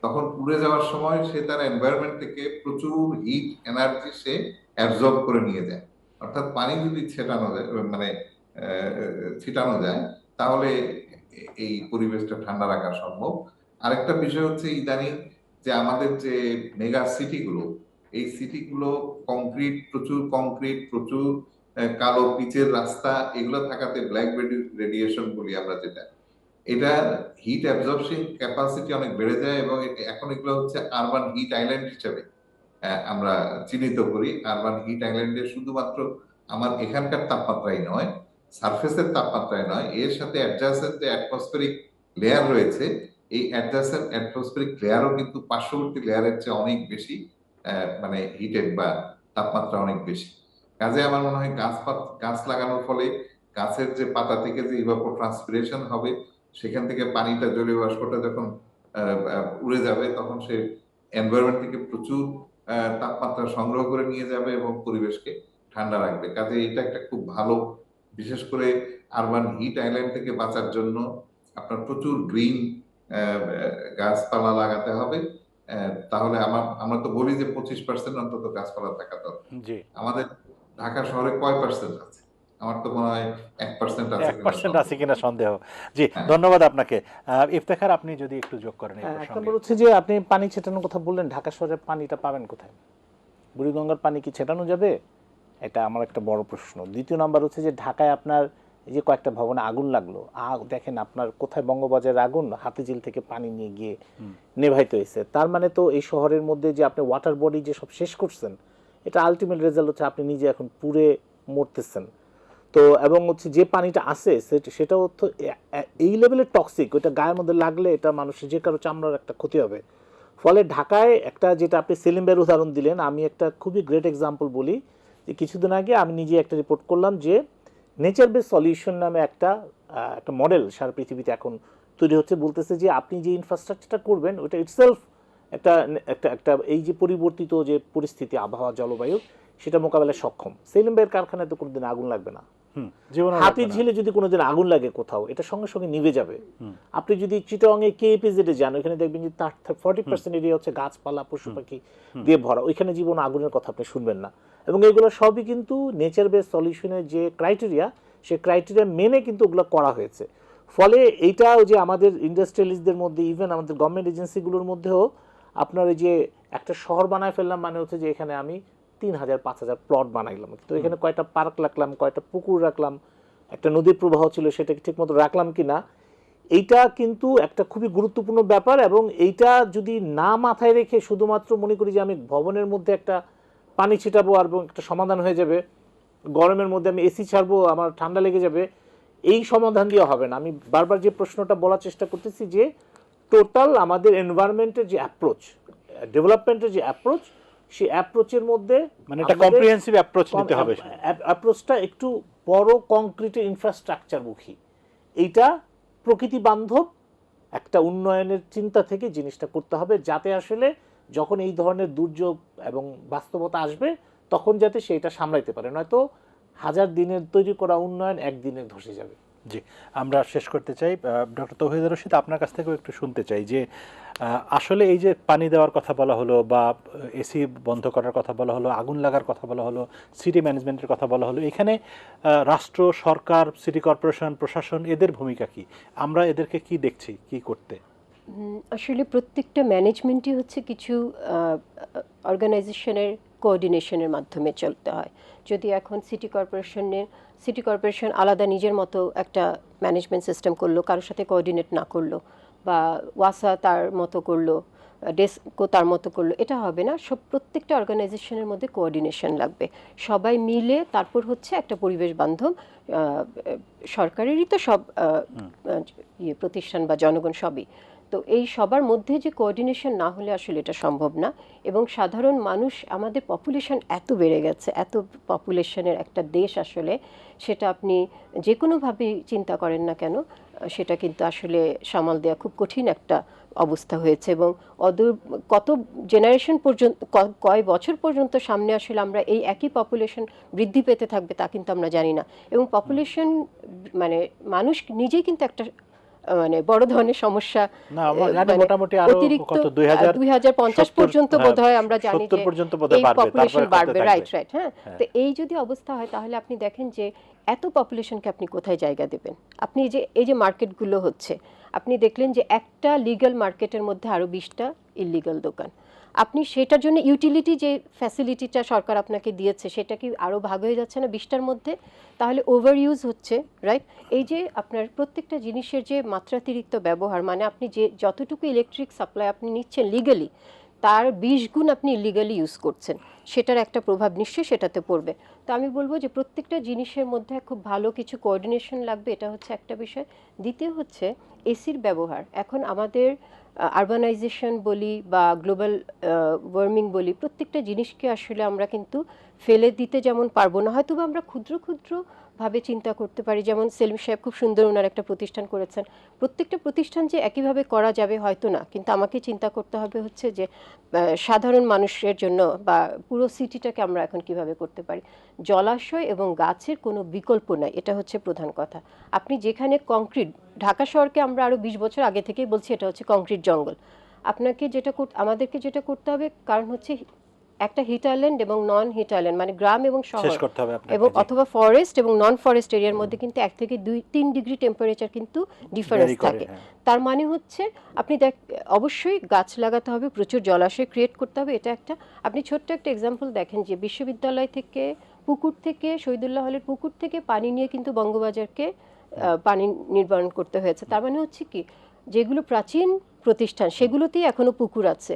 তখন উড়ে যাওয়ার সময় সে তার এনভায়রনমেন্ট থেকে প্রচুর হিট এনার্জি সে অ্যাবজর্ব করে নিয়ে যায়। অর্থাৎ পানি যদি ছিটানো যায় তাহলে এই পরিবেশটা ঠান্ডা রাখা সম্ভব। আরেকটা বিষয় হচ্ছে, ইদানিং যে আমাদের যে মেগা সিটিগুলো, এই সিটিগুলো প্রচুর কংক্রিট, প্রচুর কালো পিচের রাস্তা, এগুলো থাকাতে ব্ল্যাক রেডিয়েশন বলি আমরা যেটা, এটার হিট অ্যাবজর্পশন ক্যাপাসিটি অনেক বেড়ে যায়, এবং এখন এগুলো হচ্ছে আরবান হিট আইল্যান্ড হিসেবে আমরা চিহ্নিত করি। আরবান হিট আইল্যান্ডে শুধুমাত্র আমার এখানকার তাপমাত্রাই নয়, সারফেসের তাপমাত্রায় নয়, এর সাথে অ্যাডজাসেন্ট যে অ্যাটমসফেরিক লেয়ার রয়েছে, এই অ্যাডজাসেন্ট অ্যাটমসফেরিক লেয়ারও কিন্তু পার্শ্ববর্তী লেয়ারের চেয়ে অনেক বেশি মানে হিটেড বা তাপমাত্রা অনেক বেশি। কাজে আমার মনে হয় গাছ লাগানোর ফলে গাছের যে পাতা থেকে যে ইভাপোট্রান্সপিরেশন হবে, সেখান থেকে পানিটা, জলীয় বাষ্পটা যখন উড়ে যাবে, তখন সে এনভায়রনমেন্ট থেকে প্রচুর তাপমাত্রা সংগ্রহ করে নিয়ে যাবে এবং পরিবেশকে ঠান্ডা রাখবে। কাজে এটা একটা খুব ভালো, বিশেষ করে আরবান হিট আইল্যান্ড থেকে বাঁচার জন্য আপনার প্রচুর গ্রিন গাছপালা লাগাতে হবে। তাহলে আমরা তো বলি যে 25% অন্তত গাছপালা থাকা দরকার।
জি,
আমাদের ঢাকা শহরে কয় পার্সেন্ট আছে? আমার তো মনে হয় 1% আছে।
1% আছে কিনা সন্দেহ। জি,
হ্যাঁ।
ধন্যবাদ আপনাকে। ইফতেখার, আপনি যদি একটু যোগ করেন এই
এক
প্রসঙ্গে।
নম্বর হচ্ছে যে আপনি পানি ছেটানোর কথা বললেন, ঢাকা শহরে পানিটা পাবেন কোথায়? বুড়িগঙ্গার পানি কি ছেটানো যাবে? এটা আমার একটা বড় প্রশ্ন। দ্বিতীয় নাম্বার হচ্ছে যে ঢাকায় আপনার এই যে কয়েকটা ভবনে আগুন লাগলো, দেখেন আপনার কোথায় বঙ্গবাজারের আগুন হাতিঝিল থেকে পানি নিয়ে গিয়ে নেভাইতে হয়েছে। তার মানে তো এই শহরের মধ্যে যে আপনি ওয়াটার বডি যে সব শেষ করছেন, এটা আলটিমেট রেজাল্ট হচ্ছে আপনি নিজে এখন পুড়ে মরতেছেন। তো এবং হচ্ছে যে পানিটা আছে সেটাও তো এই লেভেলের টক্সিক, ওইটা গায়ের মধ্যে লাগলে এটা মানুষের যে কারো চামড়ার একটা ক্ষতি হবে। ফলে ঢাকায় একটা, যেটা আপনি সেলিম ভাইয়ের উদাহরণ দিলেন, আমি একটা খুবই গ্রেট এক্সাম্পল বলি যে কিছুদিন আগে আমি নিজে একটা রিপোর্ট করলাম যে নেচার বেস সলিউশন নামে একটা মডেল সারা পৃথিবীতে এখন তৈরি হচ্ছে। বলতেছে যে আপনি যে ইনফ্রাস্ট্রাকচারটা করবেন ওটা ইটসেলফ একটা একটা একটা এই যে পরিবর্তিত যে পরিস্থিতি, আবহাওয়া, জলবায়ু, সেটা মোকাবেলায় সক্ষম। সেলিম ভাইয়ের কারখানায় তো কোনোদিন আগুন লাগবে না। হাতিঝিলে যদি কোনোদিন আগুন লাগে কোথাও, এটা সঙ্গে সঙ্গে নিভে যাবে। আপনি যদি চিটাগাং-এ কেএপিজেড যান, ওইখানে দেখবেন যে তার 40% এরিয়া হচ্ছে গাছপালা, পশু পাখি দিয়ে ভরা। ওইখানে জীবন আগুনের কথা আপনি শুনবেন না। এবং এগুলো সবই কিন্তু নেচার বেস সলিউশনের যে ক্রাইটেরিয়া, সেই ক্রাইটেরিয়া মেনে কিন্তু ওগুলো করা হয়েছে। ফলে এইটাও যে আমাদের ইন্ডাস্ট্রিয়ালিস্টদের মধ্যে, ইভেন আমাদের গভর্নমেন্ট এজেন্সিগুলোর মধ্যেও আপনার এই যে একটা শহর বানায় ফেললাম, মানে হচ্ছে যে এখানে আমি 3000-5000 প্লট বানাইলাম, তো এখানে কয়টা পার্ক রাখলাম, কয়টা পুকুর রাখলাম, একটা নদীর প্রবাহ ছিল সেটাকে ঠিক মতো রাখলাম কিনা, এইটা কিন্তু একটা খুবই গুরুত্বপূর্ণ ব্যাপার। এবং এইটা যদি না মাথায় রেখে শুধুমাত্র মনে করি যে আমি ভবনের মধ্যে একটা পানি ছিটাবো আর একটা সমাধান হয়ে যাবে, গরমের মধ্যে আমি এসি ছাড়বো আমার ঠান্ডা লেগে যাবে, এই সমাধান দিয়ে হবে না। আমি বারবার যে প্রশ্নটা বলার চেষ্টা করতেছি যে টোটাল আমাদের এনভায়রনমেন্টের যে অ্যাপ্রোচ, ডেভেলপমেন্টের যে অ্যাপ্রোচ, সেই অ্যাপ্রোচের মধ্যে
মানে একটা কম্প্রিহেনসিভ অ্যাপ্রোচ নিতে হবে।
অ্যাপ্রোচটা একটু বড় কংক্রিট ইনফ্রাস্ট্রাকচারমুখী, এইটা প্রকৃতি বান্ধব একটা উন্নয়নের চিন্তা থেকে জিনিসটা করতে হবে, যাতে আসলে যখন এই ধরনের দুর্যোগ এবং বাস্তবতা আসবে তখন যাতে সেটা সামলাইতে পারে, নয়তো 1000 দিনের তৈরি করা উন্নয়ন একদিনে ধসে যাবে।
জি, আমরা শেষ করতে চাই। ডক্টর তৌহিদুর রশীদ, আপনার কাছ থেকেও একটু শুনতে চাই যে আসলে এই যে পানি দেওয়ার কথা বলা হলো, বা এসি বন্ধ করার কথা বলা হলো, আগুন লাগার কথা বলা হলো, সিটি ম্যানেজমেন্টের কথা বলা হলো, এখানে রাষ্ট্র, সরকার, সিটি কর্পোরেশন, প্রশাসন, এদের ভূমিকা কি? আমরা এদেরকে কি দেখছি কি করতে?
আসলে প্রত্যেকটা ম্যানেজমেন্টই হচ্ছে কিছু অর্গানাইজেশনের কোঅর্ডিনেশনের মাধ্যমে চলতে হয়। যদি এখন সিটি কর্পোরেশন আলাদা নিজের মতো একটা ম্যানেজমেন্ট সিস্টেম করলো, কারোর সাথে কোঅর্ডিনেট না করলো, বা ওয়াসা তার মতো করলো, ডেস্কো তার মতো করলো, এটা হবে না। প্রত্যেকটা অর্গানাইজেশনের মধ্যে কোঅর্ডিনেশন লাগবে, সবাই মিলে তারপর হচ্ছে একটা পরিবেশ বান্ধব, সরকারেরই তো সব প্রতিষ্ঠান বা জনগণ সবই তো, এই সবার মধ্যে যে কোঅর্ডিনেশন না হলে আসলে এটা সম্ভব না। এবং সাধারণ মানুষ, আমাদের পপুলেশন এত বেড়ে গেছে, এত পপুলেশনের একটা দেশ আসলে, সেটা আপনি যে কোনোভাবেই চিন্তা করেন না কেন, সেটা কিন্তু আসলে সামাল দেওয়া খুব কঠিন একটা অবস্থা হয়েছে। এবং কত জেনারেশন পর্যন্ত, কয় বছর পর্যন্ত সামনে আসলে আমরা এই একই পপুলেশন বৃদ্ধি পেতে থাকবে তা কিন্তু আমরা জানি না। এবং পপুলেশন মানে মানুষ নিজেই কিন্তু একটা মানে বড় ধরনের সমস্যা,
মোটামুটি
অতিরিক্ত 2050 পর্যন্ত বোধহয় আমরা জানি যে এই পপুলেশন বাড়বে। রাইট। হ্যাঁ, তো এই যদি অবস্থা হয় তাহলে আপনি দেখেন যে এত পপুলেশনকে আপনি কোথায় জায়গা দেবেন? আপনি যে এই যে মার্কেটগুলো হচ্ছে, আপনি দেখলেন যে একটা লিগ্যাল মার্কেটের মধ্যে আরো 20টা ইলিগাল দোকান। আপনি সেটার জন্য ইউটিলিটি যে ফ্যাসিলিটিটা সরকার আপনাকে দিয়েছে সেটা কি আরও ভাগ হয়ে যাচ্ছে না 20টার মধ্যে? তাহলে ওভার ইউজ হচ্ছে, রাইট? এই যে আপনার প্রত্যেকটা জিনিসের যে মাত্রাতিরিক্ত ব্যবহার, মানে আপনি যে যতটুকু ইলেকট্রিক সাপ্লাই আপনি নিচ্ছেন লিগালি, তার 20 গুণ আপনি ইলিগালি ইউজ করছেন, সেটার একটা প্রভাব নিশ্চয়ই সেটাতে পড়বে। তো আমি বলবো যে প্রত্যেকটা জিনিসের মধ্যে খুব ভালো কিছু কোঅর্ডিনেশন লাগবে, এটা হচ্ছে একটা বিষয়। দ্বিতীয় হচ্ছে এসির ব্যবহার। এখন আমাদের আরবানাইজেশন বলি বা গ্লোবাল ওয়ার্মিং বলি, প্রত্যেকটা জিনিসকে আসলে আমরা কিন্তু ফেলে দিতে যেমন পারবো না, হয়তো বা আমরা ক্ষুদ্র ক্ষুদ্র ভাবে চিন্তা করতে পারি। যেমন সেলিম সাহেব খুব সুন্দর ওনার একটা প্রতিষ্ঠান করেছেন, প্রত্যেকটা প্রতিষ্ঠান যে একইভাবে করা যাবে হয়তো না, কিন্তু আমাকে চিন্তা করতে হবে হচ্ছে যে সাধারণ মানুষের জন্য বা পুরো সিটিটাকে আমরা এখন কিভাবে করতে পারি। জলাশয় এবং গাছের কোনো বিকল্প নাই, এটা হচ্ছে প্রধান কথা। আপনি যেখানে কংক্রিট, ঢাকা শহরকে আমরা আরও 20 বছর আগে থেকেই বলছি এটা হচ্ছে কংক্রিট জঙ্গল। আপনাকে যেটা আমাদেরকে যেটা করতে হবে, কারণ হচ্ছে একটা হিট আইল্যান্ড এবং নন হিট আইল্যান্ড, মানে গ্রাম এবং শহর
শেষ করতে হবে আপনাকে,
এবং
জি।
অথবা ফরেস্ট এবং নন ফরেস্ট এরিয়ার মধ্যে কিন্তু 1 থেকে 2-3 ডিগ্রি টেম্পারেচার কিন্তু ডিফারেন্স
Vary করে,
থাকে।
হ্যাঁ।
তার মানে হচ্ছে আপনি অবশ্যই গাছ লাগাতে হবে, প্রচুর জলাশয় ক্রিয়েট করতে হবে, এটা একটা। আপনি ছোট্ট একটা এক্সাম্পল দেখেন যে বিশ্ববিদ্যালয় থেকে পুকুর থেকে, শহীদুল্লাহ হলের পুকুর থেকে পানি নিয়ে কিন্তু বঙ্গবাজারকে পানি নির্বারণ করতে হয়েছে। তার মানে হচ্ছে কি, যেগুলো প্রাচীন প্রতিষ্ঠান সেগুলোতেই এখনো পুকুর আছে।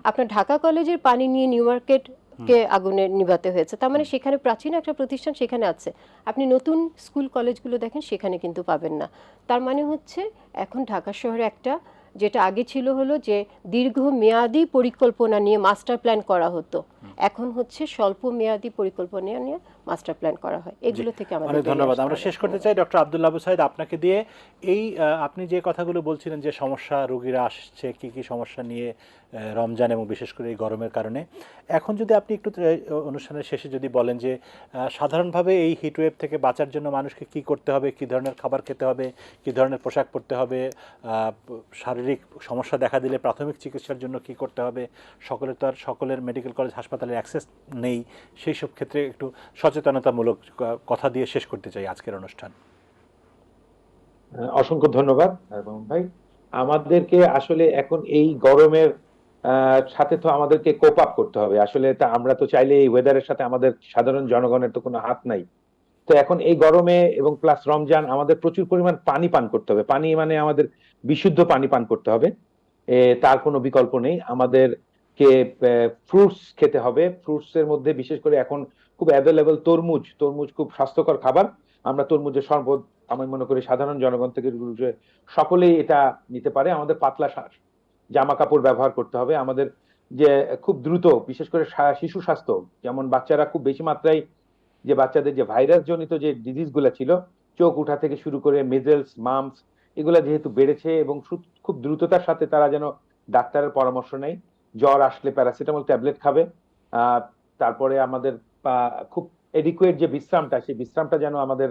আপনার ঢাকা কলেজের পানি নিয়ে নিউ মার্কেট কে আগুনে নিভাতে হয়েছে, তার মানে সেখানে প্রাচীন একটা প্রতিষ্ঠান সেখানে আছে। আপনি নতুন স্কুল কলেজগুলো দেখেন, সেখানে কিন্তু পাবেন না। তার মানে হচ্ছে এখন ঢাকা শহরে একটা, যেটা আগে ছিল হলো যে দীর্ঘমেয়াদী পরিকল্পনা নিয়ে মাস্টার প্ল্যান করা হতো, এখন হচ্ছে স্বল্প মেয়াদী পরিকল্পনা নিয়ে মাস্টার প্ল্যান করা হয়। এগুলো থেকে আমাদের
অনেক
বেরিয়ে
ধন্যবাদ।
আসতে
আমরা
হবে।
শেষ করতে চাই ডক্টর আব্দুল্লাহ আবু সাইদ আপনাকে দিয়ে। এই আপনি যে কথাগুলো বলছিলেন যে সমস্যা রোগীরা আসছে কি কি সমস্যা নিয়ে রমজান এবং বিশেষ করে এই গরমের কারণে, এখন যদি আপনি একটু অনুষ্ঠানের শেষে যদি বলেন যে সাধারণভাবে এই হিটওয়েভ থেকে বাঁচার জন্য মানুষকে কি করতে হবে, কি ধরনের খাবার খেতে হবে, কি ধরনের পোশাক পরতে হবে, শারীরিক সমস্যা দেখা দিলে প্রাথমিক চিকিৎসার জন্য কি করতে হবে, সকলের তো আর সকলের মেডিকেল কলেজ হাসপাতালের অ্যাক্সেস নেই, সেই সব ক্ষেত্রে একটু সচেতনতামূলক কথা দিয়ে শেষ করতে চাই আজকের অনুষ্ঠান।
অসংখ্য ধন্যবাদ এবং ভাই, আমাদেরকে আসলে এখন এই গরমের সাথে তো আমাদেরকে কোপ আপ করতে হবে। আসলে তা আমরা তো চাইলে এই ওয়েদারের সাথে আমাদের সাধারণ জনগণের তো কোনো হাত নাই। তো এখন এই গরমে এবং প্লাস রমজান, আমাদের প্রচুর পরিমাণ পানি পান করতে হবে। পানি মানে আমাদের বিশুদ্ধ পানি পান করতে হবে, তার কোনো বিকল্প নেই। আমাদেরকে ফ্রুটস খেতে হবে। ফ্রুটস এর মধ্যে বিশেষ করে এখন খুব অ্যাভেলেবল তরমুজ। তরমুজ খুব স্বাস্থ্যকর খাবার। আমরা তরমুজের শরবত, আমি মনে করি সাধারণ জনগণ থেকে শুরু করে সকলেই এটা নিতে পারে। আমাদের পাতলা জামা কাপড় ব্যবহার করতে হবে। আমাদের যে খুব দ্রুত, বিশেষ করে শিশু স্বাস্থ্য, যেমন বাচ্চারা খুব বেশি মাত্রায়, যে বাচ্চাদের যে ভাইরাস জনিত যে ডিজিজ গুলা ছিল, চোখ উঠা থেকে শুরু করে মেজেলস, মাম্পস, এগুলা যেহেতু বেড়েছে এবং খুব দ্রুততার সাথে তারা যেন ডাক্তারের পরামর্শ নেয়। জ্বর আসলে প্যারাসিটামল ট্যাবলেট খাবে। তারপরে আমাদের খুব এডিকুয়েট যে বিশ্রামটা, সেই বিশ্রামটা যেন আমাদের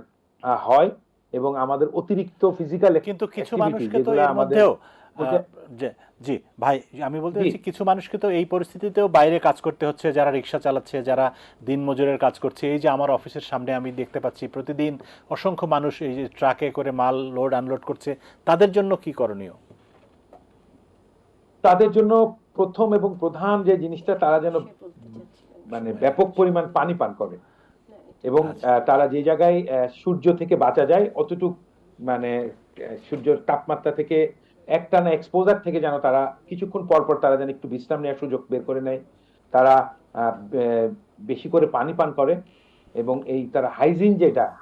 হয়, এবং আমাদের অতিরিক্ত ফিজিক্যাল
কিন্তু কিছু
অ্যাক্টিভিটি
মানুষকে তো
যেগুলো
এর
আমাদের
মধ্যেও জি ভাই, আমি বলতে চাচ্ছি কিছু মানুষকে তো এই পরিস্থিতিতেও বাইরে কাজ করতে হচ্ছে, যারা রিক্সা চালাচ্ছে, যারা দিনমজুরের কাজ করছে। এই যে আমার অফিসের সামনে আমি দেখতে পাচ্ছি প্রতিদিন অসংখ্য মানুষ এই যে ট্রাকে করে মাল লোড আনলোড করছে, তাদের জন্য কি করণীয়?
তাদের জন্য প্রথম এবং প্রধান যে জিনিসটা, তারা যেন মানে ব্যাপক পরিমাণ পানি পান করে, এবং তারা যে জায়গায় সূর্য থেকে বাঁচা যায় অতটুক, মানে সূর্যের তাপমাত্রা থেকে একটানা এক্সপোজার থেকে যেন তারা কিছুক্ষণ পর পর তারা যেন একটু বিশ্রাম নেওয়ার সুযোগ বের করে নেয়। তারা বেশি করে পানি পান করে, এবং এই তারা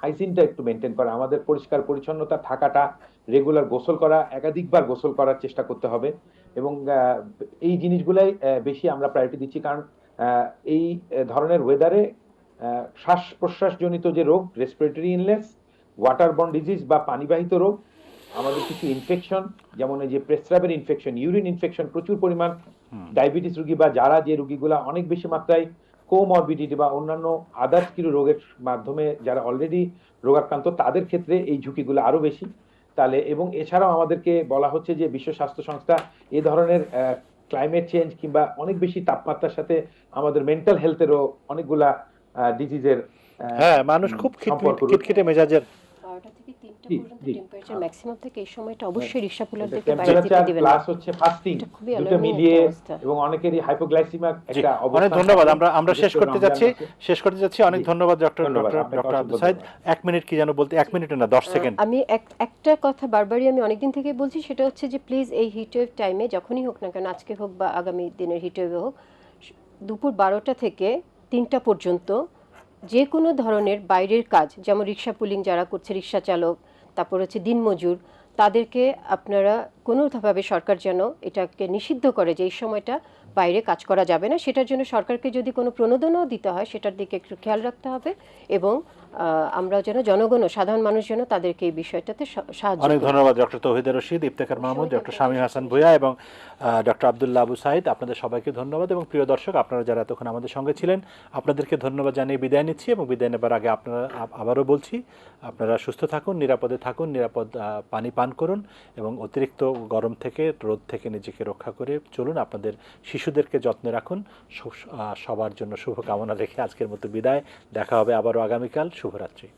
হাইজিনটা একটু মেনটেন করে। আমাদের পরিষ্কার পরিচ্ছন্নতা থাকাটা, রেগুলার গোসল করা, একাধিকবার গোসল করার চেষ্টা করতে হবে, এবং এই জিনিসগুলাই বেশি আমরা প্রায়োরিটি দিচ্ছি। কারণ এই ধরনের ওয়েদারে শ্বাস প্রশ্বাস জনিত যে রোগ, রেসপিরেটরি ইলনেস, ওয়াটারবর্ন ডিজিজ বা পানিবাহিত রোগ, আমাদের কিছু ইনফেকশন, যেমন এই যে প্রেস্রাবের ইনফেকশন, ইউরিন ইনফেকশন, প্রচুর পরিমাণ ডায়াবেটিস রোগী বা যারা যে রোগীগুলা অনেক বেশি মাত্রায় কোমরবিডিটি বা অন্যান্য আদার্স কিছু রোগের মাধ্যমে যারা অলরেডি রোগাক্রান্ত, তাদের ক্ষেত্রে এই ঝুঁকিগুলো আরো বেশি। তাহলে এবং এছাড়াও আমাদেরকে বলা হচ্ছে যে বিশ্ব স্বাস্থ্য সংস্থা এই ধরনের ক্লাইমেট চেঞ্জ কিংবা অনেক বেশি তাপমাত্রার সাথে আমাদের মেন্টাল হেলথেরও অনেকগুলা ডিজিজের
হ্যাঁ, মানুষ খুব খিটখিটে মেজাজের।
12টা থেকে 3টা
জি,
পর্যন্ত
জি।
টেম্পারেচার ম্যাক্সিমাম থাকে এই সময়টা অবশ্যই রিক্সা পুলারদেরকে বাইরে
টেম্পারেচার
যেতে দিবেন না।
প্লাস হচ্ছে ফাস্টিং,
এটা খুবই
দুটো
alarming
মিলিয়ে
একটা অবস্থা।
এবং অনেকেরই হাইপোগ্লাইসিমিক
জি
একটা
অনেক
অবস্থা
ধন্যবাদ।
থাকে,
আমরা
বিশেষ
শেষ
করে
করতে
রমজান
যাচ্ছি
মাসে।
অনেক
জি,
ধন্যবাদ ডক্টর
ধন্যবাদ,
ডক্টর
আপনাকে
ডক্টর
অসংখ্য
আব্দুল সাইদ।
ধন্যবাদ।
1 মিনিট কি যেন বলতে, 1 মিনিট না 10 সেকেন্ড।
আমি একটা কথা বারবারই আমি অনেকদিন থেকে বলছি, সেটা হচ্ছে যে প্লিজ এই হিটওয়েভ টাইমে যখনই হোক না কেন, আজকে হোক বা আগামী দিনের হিটওয়েভে হোক, দুপুর 12টা থেকে 3টা পর্যন্ত যে কোনো ধরনের বাইরের কাজ, যেমন রিক্সা পুলিং যারা করছে, রিক্সা চালক, তারপর হচ্ছে দিনমজুর, তাদেরকে আপনারা কোনোভাবে সরকার যেন এটাকে নিষিদ্ধ করে যে এই সময়টা বাইরে কাজ করা যাবে না। সেটার জন্য সরকারকে যদি কোনো প্রণোদনাও দিতে হয় সেটার দিকে একটু খেয়াল রাখতে হবে, এবং আমরা যেন জনগণও, সাধারণ মানুষ যেন তাদেরকে এই বিষয়টাতে সাহায্য
অনেক
করি।
ধন্যবাদ ডক্টর তৌহিদ রশিদ, ইফতেখার মাহমুদ, ডক্টর শামীম হাসান ভূঁইয়া এবং ডক্টর আব্দুল্লাহ আবু সাইদ। আপনাদের সবাইকে ধন্যবাদ, এবং প্রিয় দর্শক আপনারা যারা এতক্ষণ আমাদের সঙ্গে ছিলেন আপনাদেরকে ধন্যবাদ জানিয়ে বিদায় নিচ্ছি। এবং বিদায় নেবার আগে আপনারা আবারও বলছি, আপনারা সুস্থ থাকুন, নিরাপদে থাকুন, নিরাপদ পানি পান করুন, এবং অতিরিক্ত গরম থেকে, রোদ থেকে নিজেকে রক্ষা করে চলুন। আপনাদের শিশুদেরকে যত্নে রাখুন। সবার জন্য শুভকামনা রেখে আজকের মতো বিদায়। দেখা হবে আবারও আগামীকাল। শুভরাত্রি।